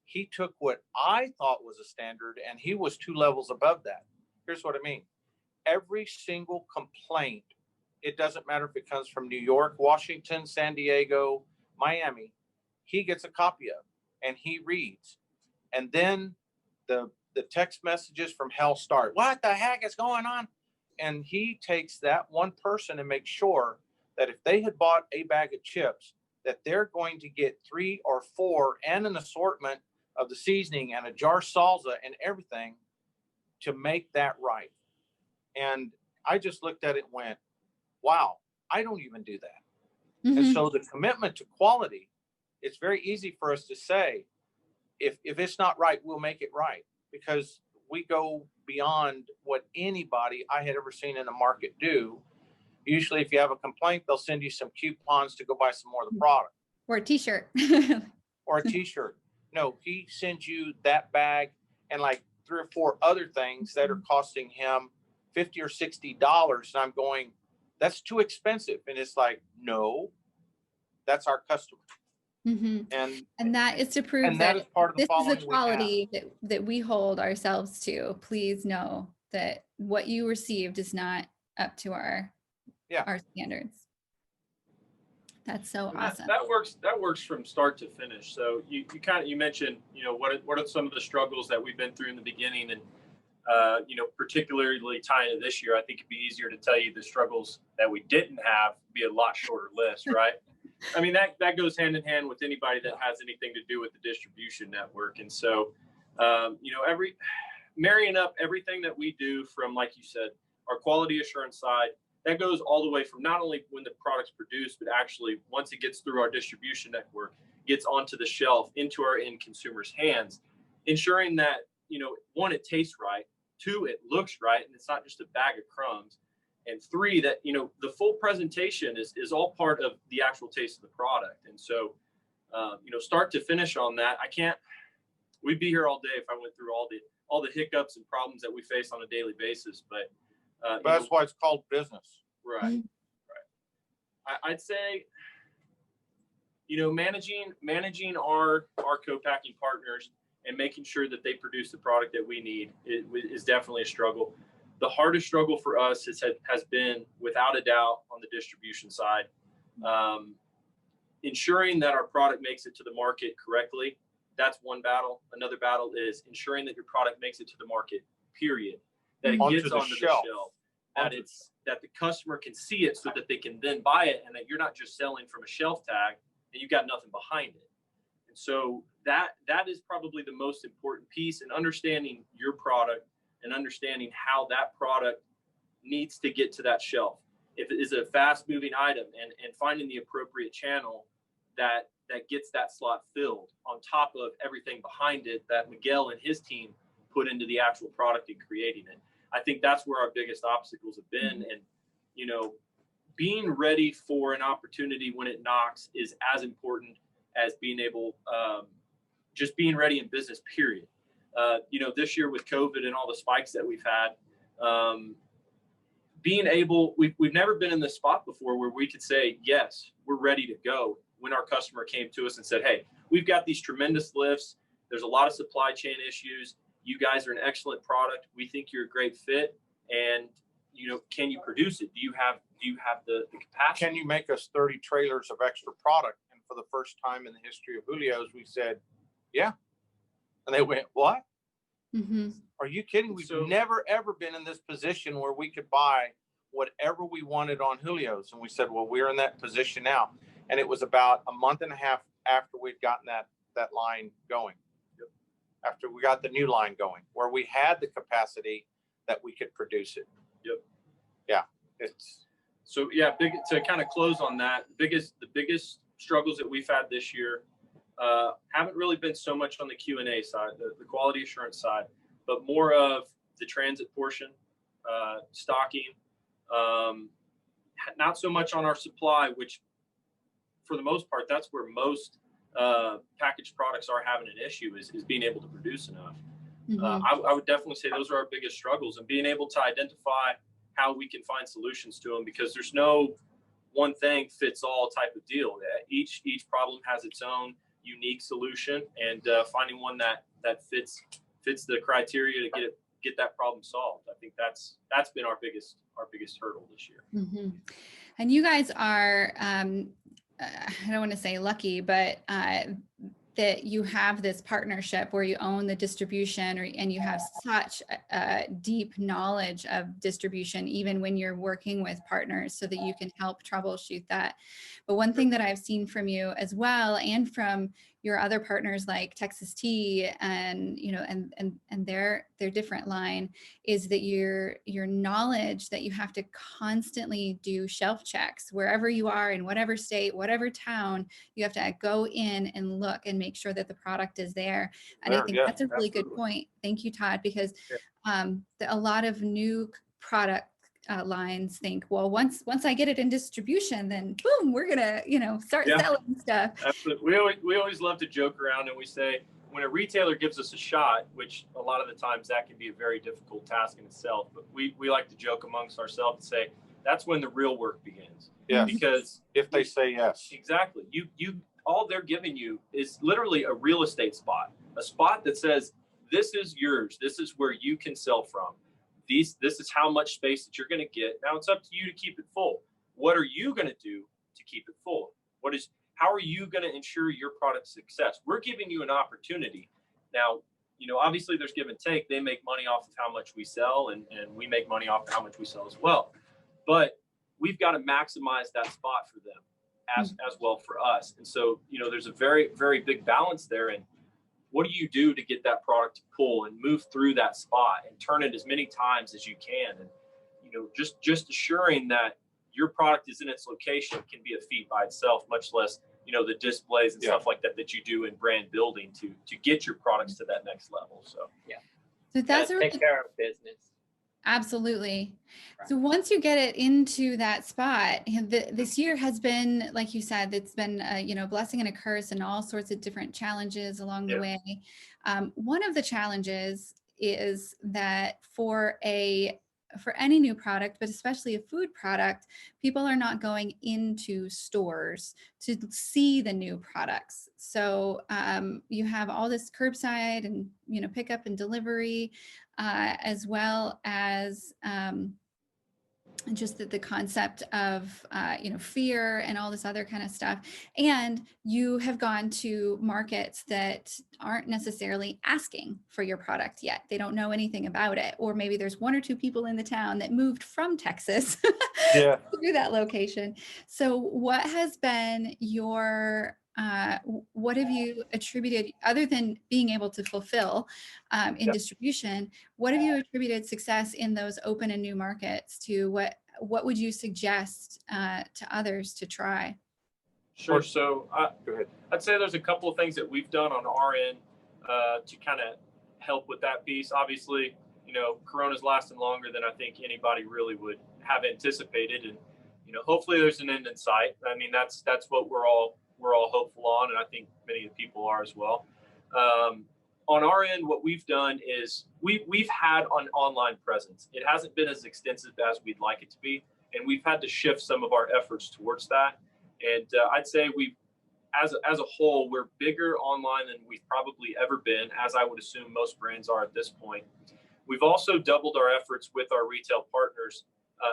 he took what I thought was a standard, and he was 2 levels above that. Here's what I mean. Every single complaint, it doesn't matter if it comes from New York, Washington, San Diego, Miami, he gets a copy of, and he reads. And then the text messages from hell start. What the heck is going on? And he takes that one person and makes sure that if they had bought a bag of chips, that they're going to get 3 or 4 and an assortment of the seasoning and a jar of salsa and everything to make that right. And I just looked at it and went, wow, I don't even do that. Mm-hmm. And so the commitment to quality, it's very easy for us to say, if it's not right, we'll make it right. because we go beyond what anybody I had ever seen in the market do. Usually if you have a complaint, they'll send you some coupons to go buy some more of the product. Or a t-shirt. Or a t-shirt. No, he sends you that bag and like 3 or 4 other things that are costing him $50 or $60. And I'm going, that's too expensive. And it's like, no, that's our customer. And that is to prove that is part of the this is the quality that we hold ourselves to. Please know that what you received is not up to our standards. That's so awesome. That works from start to finish. So you mentioned, what are some of the struggles that we've been through in the beginning, and particularly tying to this year, I think it'd be easier to tell you the struggles that we didn't have, be a lot shorter list, right? I mean, that goes hand in hand with anybody that has anything to do with the distribution network. And so, marrying up everything that we do from, like you said, our quality assurance side, that goes all the way from not only when the product's produced, but actually once it gets through our distribution network, gets onto the shelf, into our end consumers' hands, ensuring that, 1, it tastes right, 2, it looks right, and it's not just a bag of crumbs, and 3, that, the full presentation is all part of the actual taste of the product. And so, start to finish on that, we'd be here all day if I went through all the hiccups and problems that we face on a daily basis, but that's why it's called business. Right. I'd say, managing our co-packing partners and making sure that they produce the product that we need is definitely a struggle. The hardest struggle for us has been, without a doubt, on the distribution side. Ensuring that our product makes it to the market correctly, that's one battle. Another battle is ensuring that your product makes it to the market, period. That it gets onto the shelf, that the customer can see it so that they can then buy it, and that you're not just selling from a shelf tag and you've got nothing behind it. And so that is probably the most important piece, in understanding your product and understanding how that product needs to get to that shelf. If it is a fast moving item, and finding the appropriate channel that gets that slot filled, on top of everything behind it that Miguel and his team put into the actual product and creating it. I think that's where our biggest obstacles have been. And, being ready for an opportunity when it knocks is as important as being able, just being ready in business, period. This year with COVID and all the spikes that we've had, we've never been in this spot before where we could say, yes, we're ready to go, when our customer came to us and said, hey, we've got these tremendous lifts. There's a lot of supply chain issues. You guys are an excellent product. We think you're a great fit. And, can you produce it? Do you have the capacity? Can you make us 30 trailers of extra product? And for the first time in the history of Julio's, we said, yeah. And they went, what? Are you kidding? We've never, ever been in this position where we could buy whatever we wanted on Julio's. And we said, well, we're in that position now. And it was about a month and a half after we'd gotten that line going. After we got the new line going, where we had the capacity that we could produce it. Yep. Yeah. To kind of close on that, the biggest struggles that we've had this year haven't really been so much on the Q&A side, the quality assurance side, but more of the transit portion, stocking, not so much on our supply, which for the most part, that's where most packaged products are having an issue, is being able to produce enough. I would definitely say those are our biggest struggles, and being able to identify how we can find solutions to them, because there's no one thing fits all type of deal. Each problem has its own unique solution, and finding one that fits the criteria to get that problem solved. I think that's been our biggest hurdle this year. And you guys are, I don't want to say lucky, but that you have this partnership where you own the distribution, and you have such a deep knowledge of distribution, even when you're working with partners, so that you can help troubleshoot that. But one thing that I've seen from you as well, and from your other partners like Texas Tea and, you know, and their different line, is that your knowledge that you have to constantly do shelf checks wherever you are, in whatever state, whatever town, you have to go in and look and make sure that the product is there. And I think that's a really good point. Thank you, Todd, because a lot of new product lines think, well, once I get it in distribution, then boom, we're gonna, you know, start selling stuff. Absolutely. We always love to joke around, and we say, when a retailer gives us a shot, which a lot of the times that can be a very difficult task in itself, but we like to joke amongst ourselves and say that's when the real work begins. Yeah. Because if they say yes. Exactly. You all they're giving you is literally a real estate spot, a spot that says, this is yours. This is where you can sell from. This is how much space that you're going to get. Now it's up to you to keep it full. What are you going to do to keep it full? How are you going to ensure your product's success? We're giving you an opportunity. Now, you know, obviously there's give and take. They make money off of how much we sell, and we make money off of how much we sell as well. But we've got to maximize that spot for them as well for us. And so, you know, there's a very, very big balance there. And what do you do to get that product to pull and move through that spot and turn it as many times as you can? And, you know, just assuring that your product is in its location can be a feat by itself, much less, you know, the displays and stuff like that you do in brand building to get your products to that next level. So, So that's take care of business. Absolutely. So once you get it into that spot, this year has been, like you said, it's been a blessing and a curse, and all sorts of different challenges along the way. One of the challenges is that for any new product, but especially a food product, people are not going into stores to see the new products. So you have all this curbside and, you know, pickup and delivery, as well as just the concept of, fear and all this other kind of stuff. And you have gone to markets that aren't necessarily asking for your product yet. They don't know anything about it. Or maybe there's one or two people in the town that moved from Texas through that location. So what has been what have you attributed, other than being able to fulfill in distribution, what have you attributed success in those open and new markets to? What would you suggest to others to try? Sure. So go ahead. I'd say there's a couple of things that we've done on our end to kind of help with that piece. Obviously, you know, Corona's lasting longer than I think anybody really would have anticipated, and you know, hopefully there's an end in sight. I mean, that's what we're all hopeful on, and I think many of the people are as well. On our end, what we've done is we've had an online presence. It hasn't been as extensive as we'd like it to be, and we've had to shift some of our efforts towards that. And I'd say as a whole, we're bigger online than we've probably ever been, as I would assume most brands are at this point. We've also doubled our efforts with our retail partners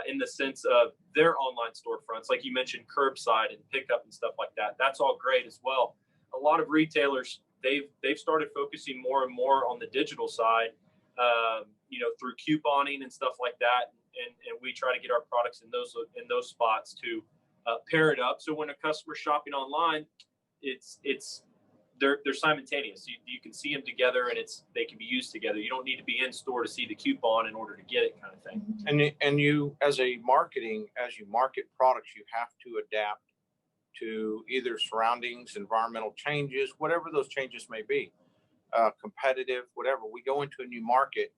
in the sense of their online storefronts, like you mentioned, curbside and pickup and stuff like that. That's all great as well. A lot of retailers, they've started focusing more and more on the digital side, through couponing and stuff like that. And we try to get our products in those spots to pair it up. So when a customer's shopping online, they're simultaneous. You can see them together, and they can be used together. You don't need to be in store to see the coupon in order to get it, kind of thing. And you, as you market products, you have to adapt to either surroundings, environmental changes, whatever those changes may be, competitive, whatever. We go into a new market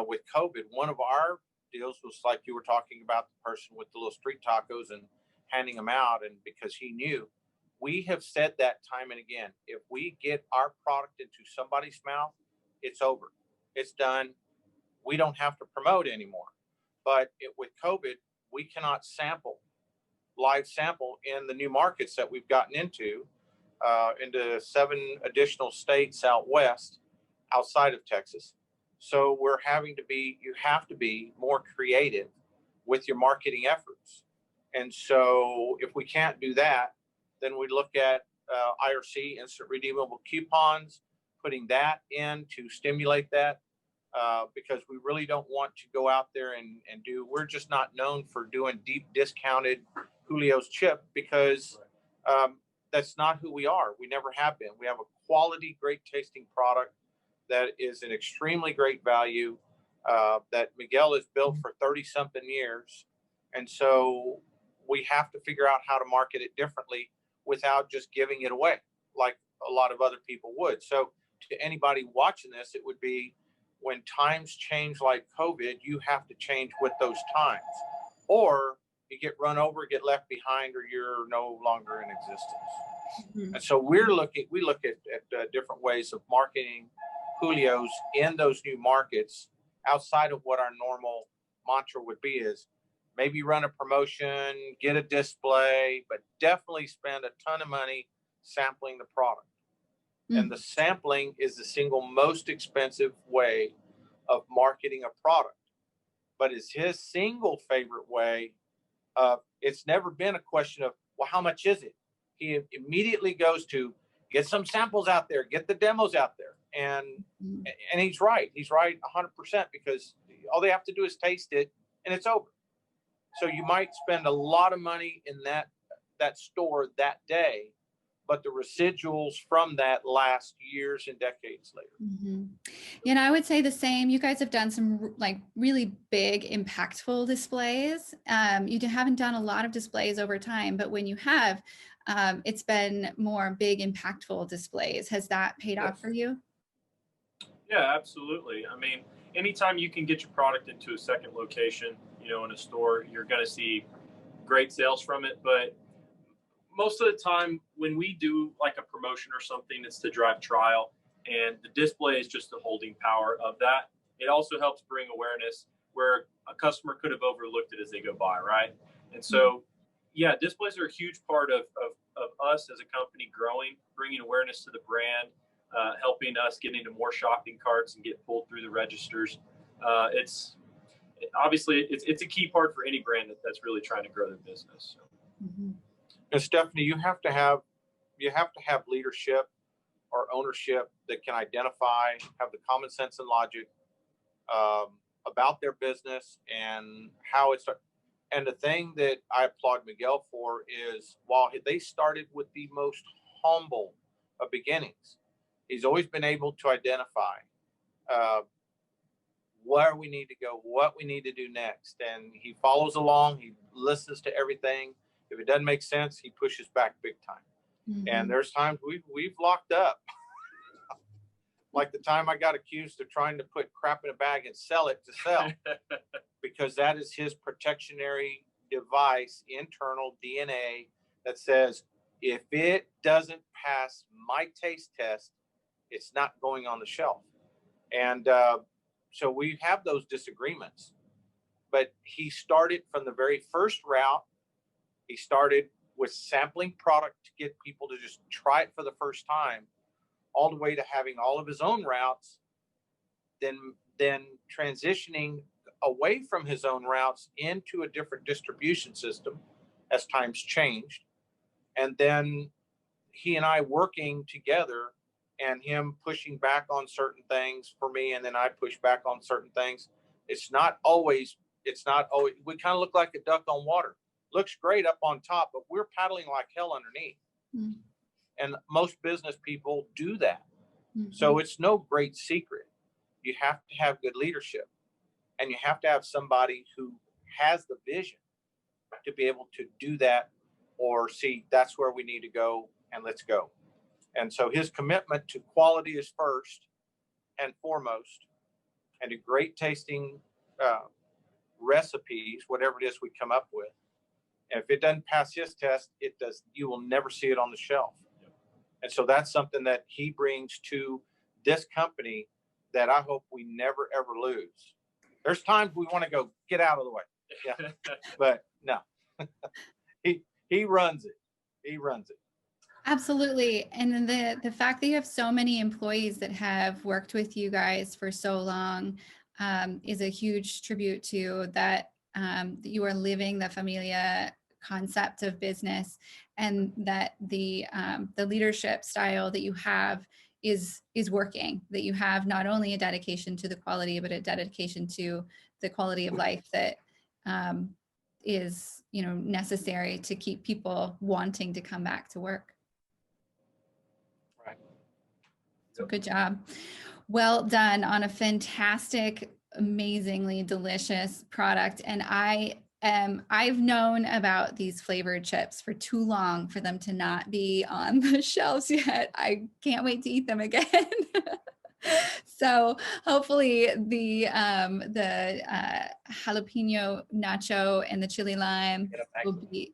with COVID. One of our deals was like you were talking about, the person with the little street tacos and handing them out, and because he knew. We have said that time and again, if we get our product into somebody's mouth, it's over. It's done. We don't have to promote anymore. But with COVID, we cannot live sample in the new markets that we've gotten into 7 additional states out west, outside of Texas. So you have to be more creative with your marketing efforts. And so if we can't do that, then we look at IRC, instant redeemable coupons, putting that in to stimulate that, because we really don't want to go out there and we're just not known for doing deep discounted Julio's chip, because that's not who we are. We never have been. We have a quality, great tasting product that is an extremely great value, that Miguel has built for 30 something years. And so we have to figure out how to market it differently without just giving it away like a lot of other people would. So to anybody watching this, it would be, when times change like COVID, you have to change with those times, or you get run over, get left behind, or you're no longer in existence. Mm-hmm. And so we look at different ways of marketing Julio's in those new markets outside of what our normal mantra would be, is maybe run a promotion, get a display, but definitely spend a ton of money sampling the product. And the sampling is the single most expensive way of marketing a product, but it's his single favorite way. It's never been a question of, well, how much is it? He immediately goes to get some samples out there, get the demos out there. And he's right. He's right 100%, because all they have to do is taste it and it's over. So you might spend a lot of money in that store that day, but the residuals from that last years and decades later. Mm-hmm. You know, I would say the same. You guys have done some like really big, impactful displays. You haven't done a lot of displays over time, but when you have, it's been more big, impactful displays. Has that paid off for you? Yeah, absolutely. I mean, anytime you can get your product into a second location, you know, in a store, you're going to see great sales from it. But most of the time when we do like a promotion or something, it's to drive trial, and the display is just the holding power of that. It also helps bring awareness where a customer could have overlooked it as they go by, right? And so, yeah, displays are a huge part of us as a company growing, bringing awareness to the brand, helping us get into more shopping carts and get pulled through the registers. It's a key part for any brand that's really trying to grow their business. So. Mm-hmm. And Stephanie, you have to have leadership or ownership that can identify, have the common sense and logic about their business and how it's. And the thing that I applaud Miguel for is, while they started with the most humble of beginnings, he's always been able to identify where we need to go, what we need to do next, and he follows along. He listens to everything. If it doesn't make sense, he pushes back big time. Mm-hmm. And there's times we've locked up. Like the time I got accused of trying to put crap in a bag and sell it to sell, because that is his protectionary device, internal DNA that says, if it doesn't pass my taste test, it's not going on the shelf. And so we have those disagreements. But he started from the very first route. He started with sampling product to get people to just try it for the first time, all the way to having all of his own routes, then transitioning away from his own routes into a different distribution system as times changed. And then he and I working together, and him pushing back on certain things for me, and then I push back on certain things. It's not always, we kind of look like a duck on water. Looks great up on top, but we're paddling like hell underneath. Mm-hmm. And most business people do that. Mm-hmm. So it's no great secret. You have to have good leadership, and you have to have somebody who has the vision to be able to do that, or see that's where we need to go, and let's go. And so his commitment to quality is first and foremost, and to great tasting recipes, whatever it is we come up with. And if it doesn't pass his test, you will never see it on the shelf. And so that's something that he brings to this company that I hope we never, ever lose. There's times we want to go, get out of the way. Yeah. But no, he runs it. He runs it. Absolutely. And the fact that you have so many employees that have worked with you guys for so long is a huge tribute to that you are living the Familia concept of business, and that the leadership style that you have is working, that you have not only a dedication to the quality, but a dedication to the quality of life that is necessary to keep people wanting to come back to work. So good job. Well done on a fantastic, amazingly delicious product. And I've known about these flavored chips for too long for them to not be on the shelves yet. I can't wait to eat them again. So hopefully the jalapeno nacho and the chili lime will be.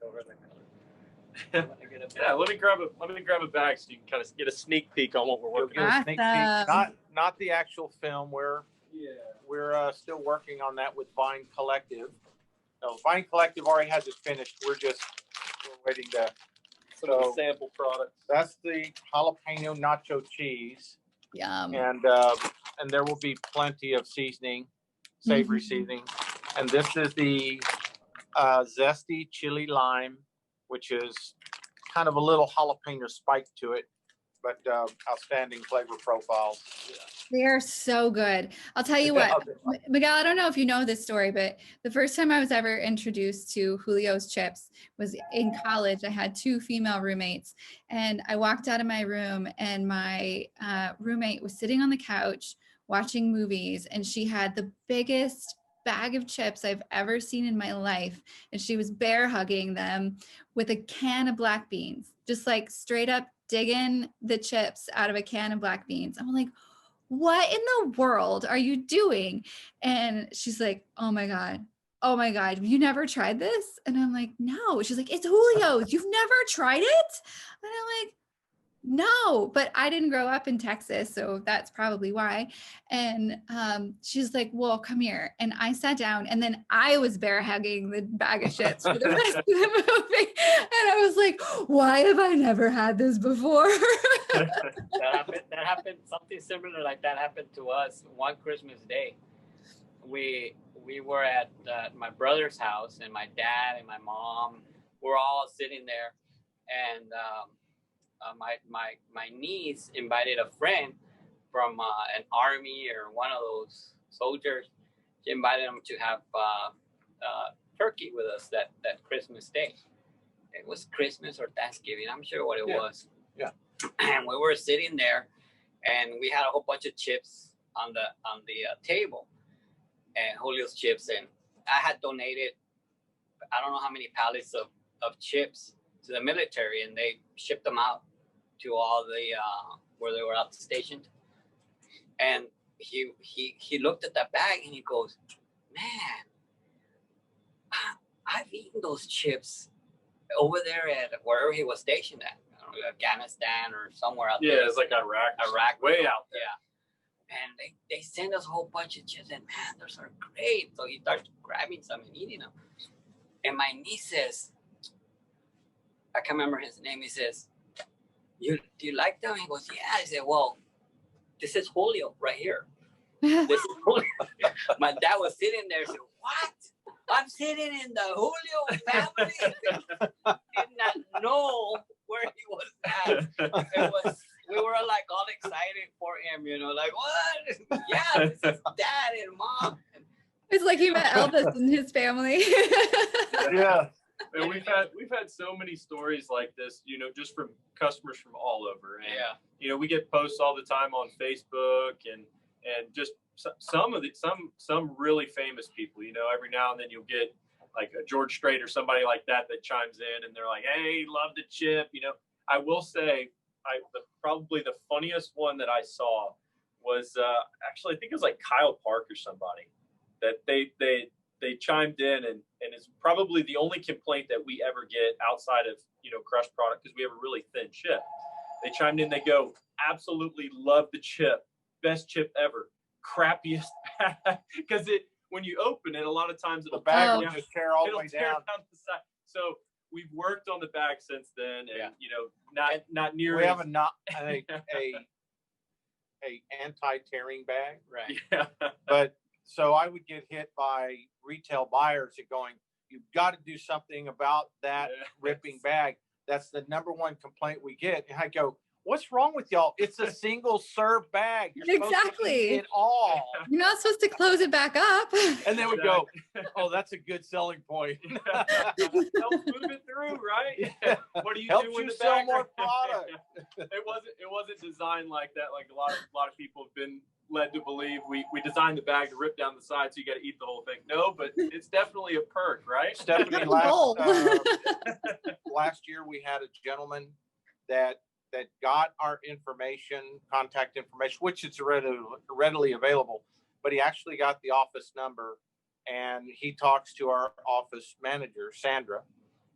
Yeah, let me grab a bag so you can kind of get a sneak peek on what we're working on. Sneak peek. Not the actual film. We're still working on that with Vine Collective. No, Vine Collective already has it finished. We're waiting to some of the sample products. That's the jalapeno nacho cheese. Yum. And there will be plenty of seasoning, savory seasoning. And this is the zesty chili lime, which is kind of a little jalapeno spike to it, but outstanding flavor profiles. They are so good. I'll tell you what, Miguel, I don't know if you know this story, but the first time I was ever introduced to Julio's chips was in college. I had 2 female roommates, and I walked out of my room, and my roommate was sitting on the couch watching movies, and she had the biggest bag of chips I've ever seen in my life. And she was bear hugging them with a can of black beans, just like straight up digging the chips out of a can of black beans. I'm like, what in the world are you doing? And she's like, oh my God, you never tried this? And I'm like, no. She's like, it's Julio's. You've never tried it? And I'm like, no, but I didn't grow up in Texas, so that's probably why. And she's like, well, come here. And I sat down, and then I was bear hugging the bag of chips for the rest of the movie. And I was like, why have I never had this before? That happened. Something similar like that happened to us one Christmas day. We were at my brother's house, and my dad and my mom were all sitting there, and my niece invited a friend from an army or one of those soldiers. She invited him to have turkey with us that Christmas day. It was Christmas or Thanksgiving, I'm sure what it was. Yeah. And we were sitting there, and we had a whole bunch of chips on the table, and Julio's chips, and I had donated I don't know how many pallets of chips to the military, and they shipped them out to all the where they were out stationed. And he looked at that bag, and he goes, man, I've eaten those chips over there at wherever he was stationed at. I don't know, Afghanistan or somewhere out there. Yeah, it's like Iraq, way out there. Yeah. And they sent us a whole bunch of chips, and man, those are great. So he starts grabbing some and eating them. And my niece says, I can't remember his name. He says, do you like them? He goes, yeah. I said, well, this is Julio right here. This is Julio. My dad was sitting there. Said, what? I'm sitting in the Julio family. Did not know where he was at. We were like all excited for him, like, what? Yeah, this is dad and mom. It's like he met Elvis and his family. Yeah. And we've had so many stories like this, just from customers from all over. And, we get posts all the time on Facebook and just some really famous people, every now and then you'll get like a George Strait or somebody like that chimes in, and they're like, hey, love the chip. I will say probably the funniest one that I saw was actually, I think it was like Kyle Park or somebody that they chimed in, and it's probably the only complaint that we ever get outside of, crushed product, because we have a really thin chip. They chimed in, they go, absolutely love the chip. Best chip ever. Crappiest bag. Because when you open it, a lot of times the bag will just tear all the way down the side. So we've worked on the bag since then, and not near. We have a anti-tearing bag, right? Yeah. But so I would get hit by retail buyers going, you've got to do something about that ripping bag. That's the number one complaint we get. And I go, What's wrong with y'all? It's a single serve bag. You're Exactly. supposed to eat it all. You're not supposed to close it back up. And they would go, "Oh, that's a good selling point." Helps move it through, right? What do you Helps do when you the sell bag more product. It wasn't designed like that. Like a lot of people have been led to believe we designed the bag to rip down the side, so you got to eat the whole thing. No, but it's definitely a perk, right? Stephanie, last year we had a gentleman that got our information, contact information, which is readily available, but he actually got the office number, and he talks to our office manager, Sandra,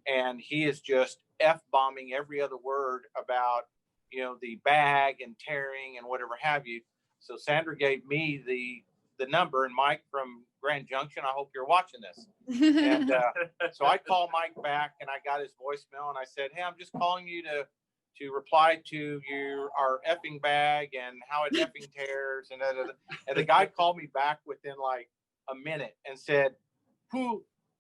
and he is just F-bombing every other word about, the bag and tearing and whatever have you. So Sandra gave me the number, and Mike from Grand Junction, I hope you're watching this. And so I called Mike back, and I got his voicemail, and I said, "Hey, I'm just calling you to reply to our effing bag and how it effing tears." And the guy called me back within like a minute and said,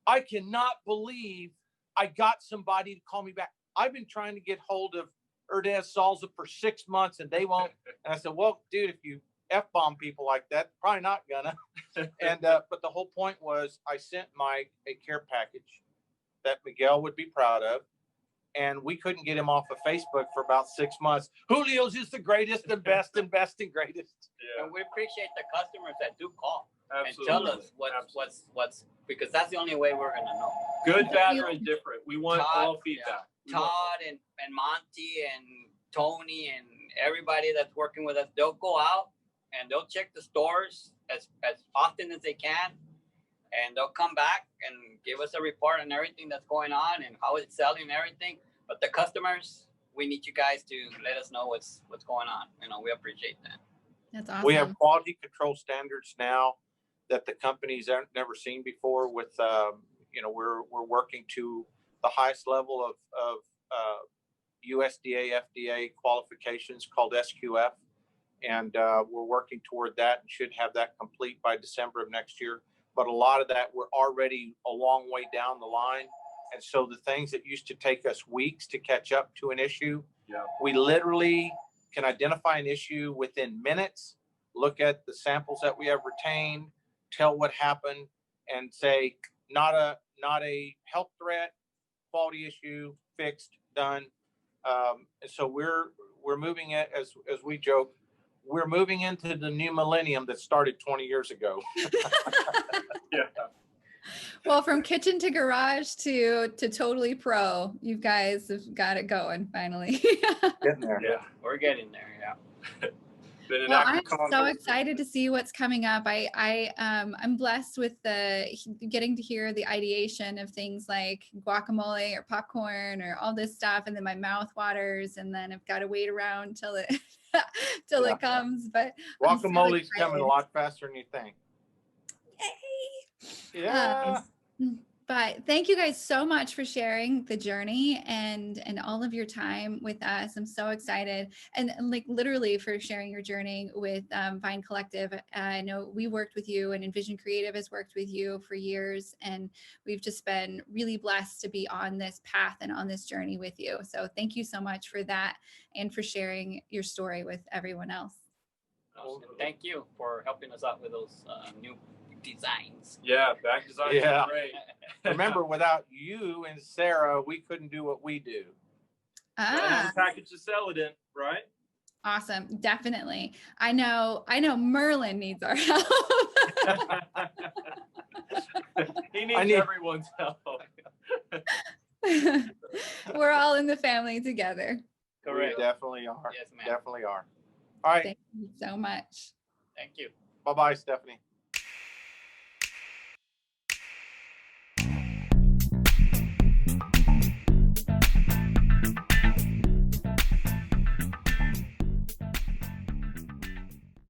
"I cannot believe I got somebody to call me back. I've been trying to get hold of Erdez Salsa for 6 months and they won't." And I said, "Well, dude, if you F-bomb people like that, probably not gonna." And but the whole point was I sent Mike a care package that Miguel would be proud of. And we couldn't get him off of Facebook for about 6 months. Julio's is the greatest and best and best and greatest. Yeah. And we appreciate the customers that do call. Absolutely. And tell us what's because that's the only way we're gonna know. Good, bad, or indifferent. We want all feedback. Yeah. Todd and Monty and Tony and everybody that's working with us, they'll go out and they'll check the stores as often as they can, and they'll come back and give us a report on everything that's going on and how it's selling and everything. But the customers, we need you guys to let us know what's going on. We appreciate that. That's awesome. We have quality control standards now that the companies have never seen before. With we're working to the highest level of USDA FDA qualifications called SQF, and we're working toward that and should have that complete by December of next year. But a lot of that, we're already a long way down the line. And so the things that used to take us weeks to catch up to an issue, we literally can identify an issue within minutes, look at the samples that we have retained, tell what happened, and say, not a health threat, quality issue, fixed, done. And so we're moving it, as we joke, we're moving into the new millennium that started 20 years ago. Yeah. Well, from kitchen to garage to totally pro, you guys have got it going finally. Getting there. Yeah, we're getting there. Yeah. Well, I'm so excited to see what's coming up. I'm blessed with getting to hear the ideation of things like guacamole or popcorn or all this stuff, and then my mouth waters, and then I've got to wait around till it it comes. But guacamole's coming a lot faster than you think. Yay! Yeah. But thank you guys so much for sharing the journey and all of your time with us. I'm so excited, and like literally for sharing your journey with Vine Collective. I know we worked with you, and Envision Creative has worked with you for years, and we've just been really blessed to be on this path and on this journey with you. So thank you so much for that and for sharing your story with everyone else. Awesome. Thank you for helping us out with those new designs. Yeah, back designs are great. Remember, without you and Sarah, we couldn't do what we do. Have a package to sell it in, right? Awesome. Definitely. I know Merland needs our help. He needs everyone's help. We're all in the family together. Correct. We definitely are. Yes, ma'am. Definitely are. All right. Thank you so much. Thank you. Bye-bye, Stephanie.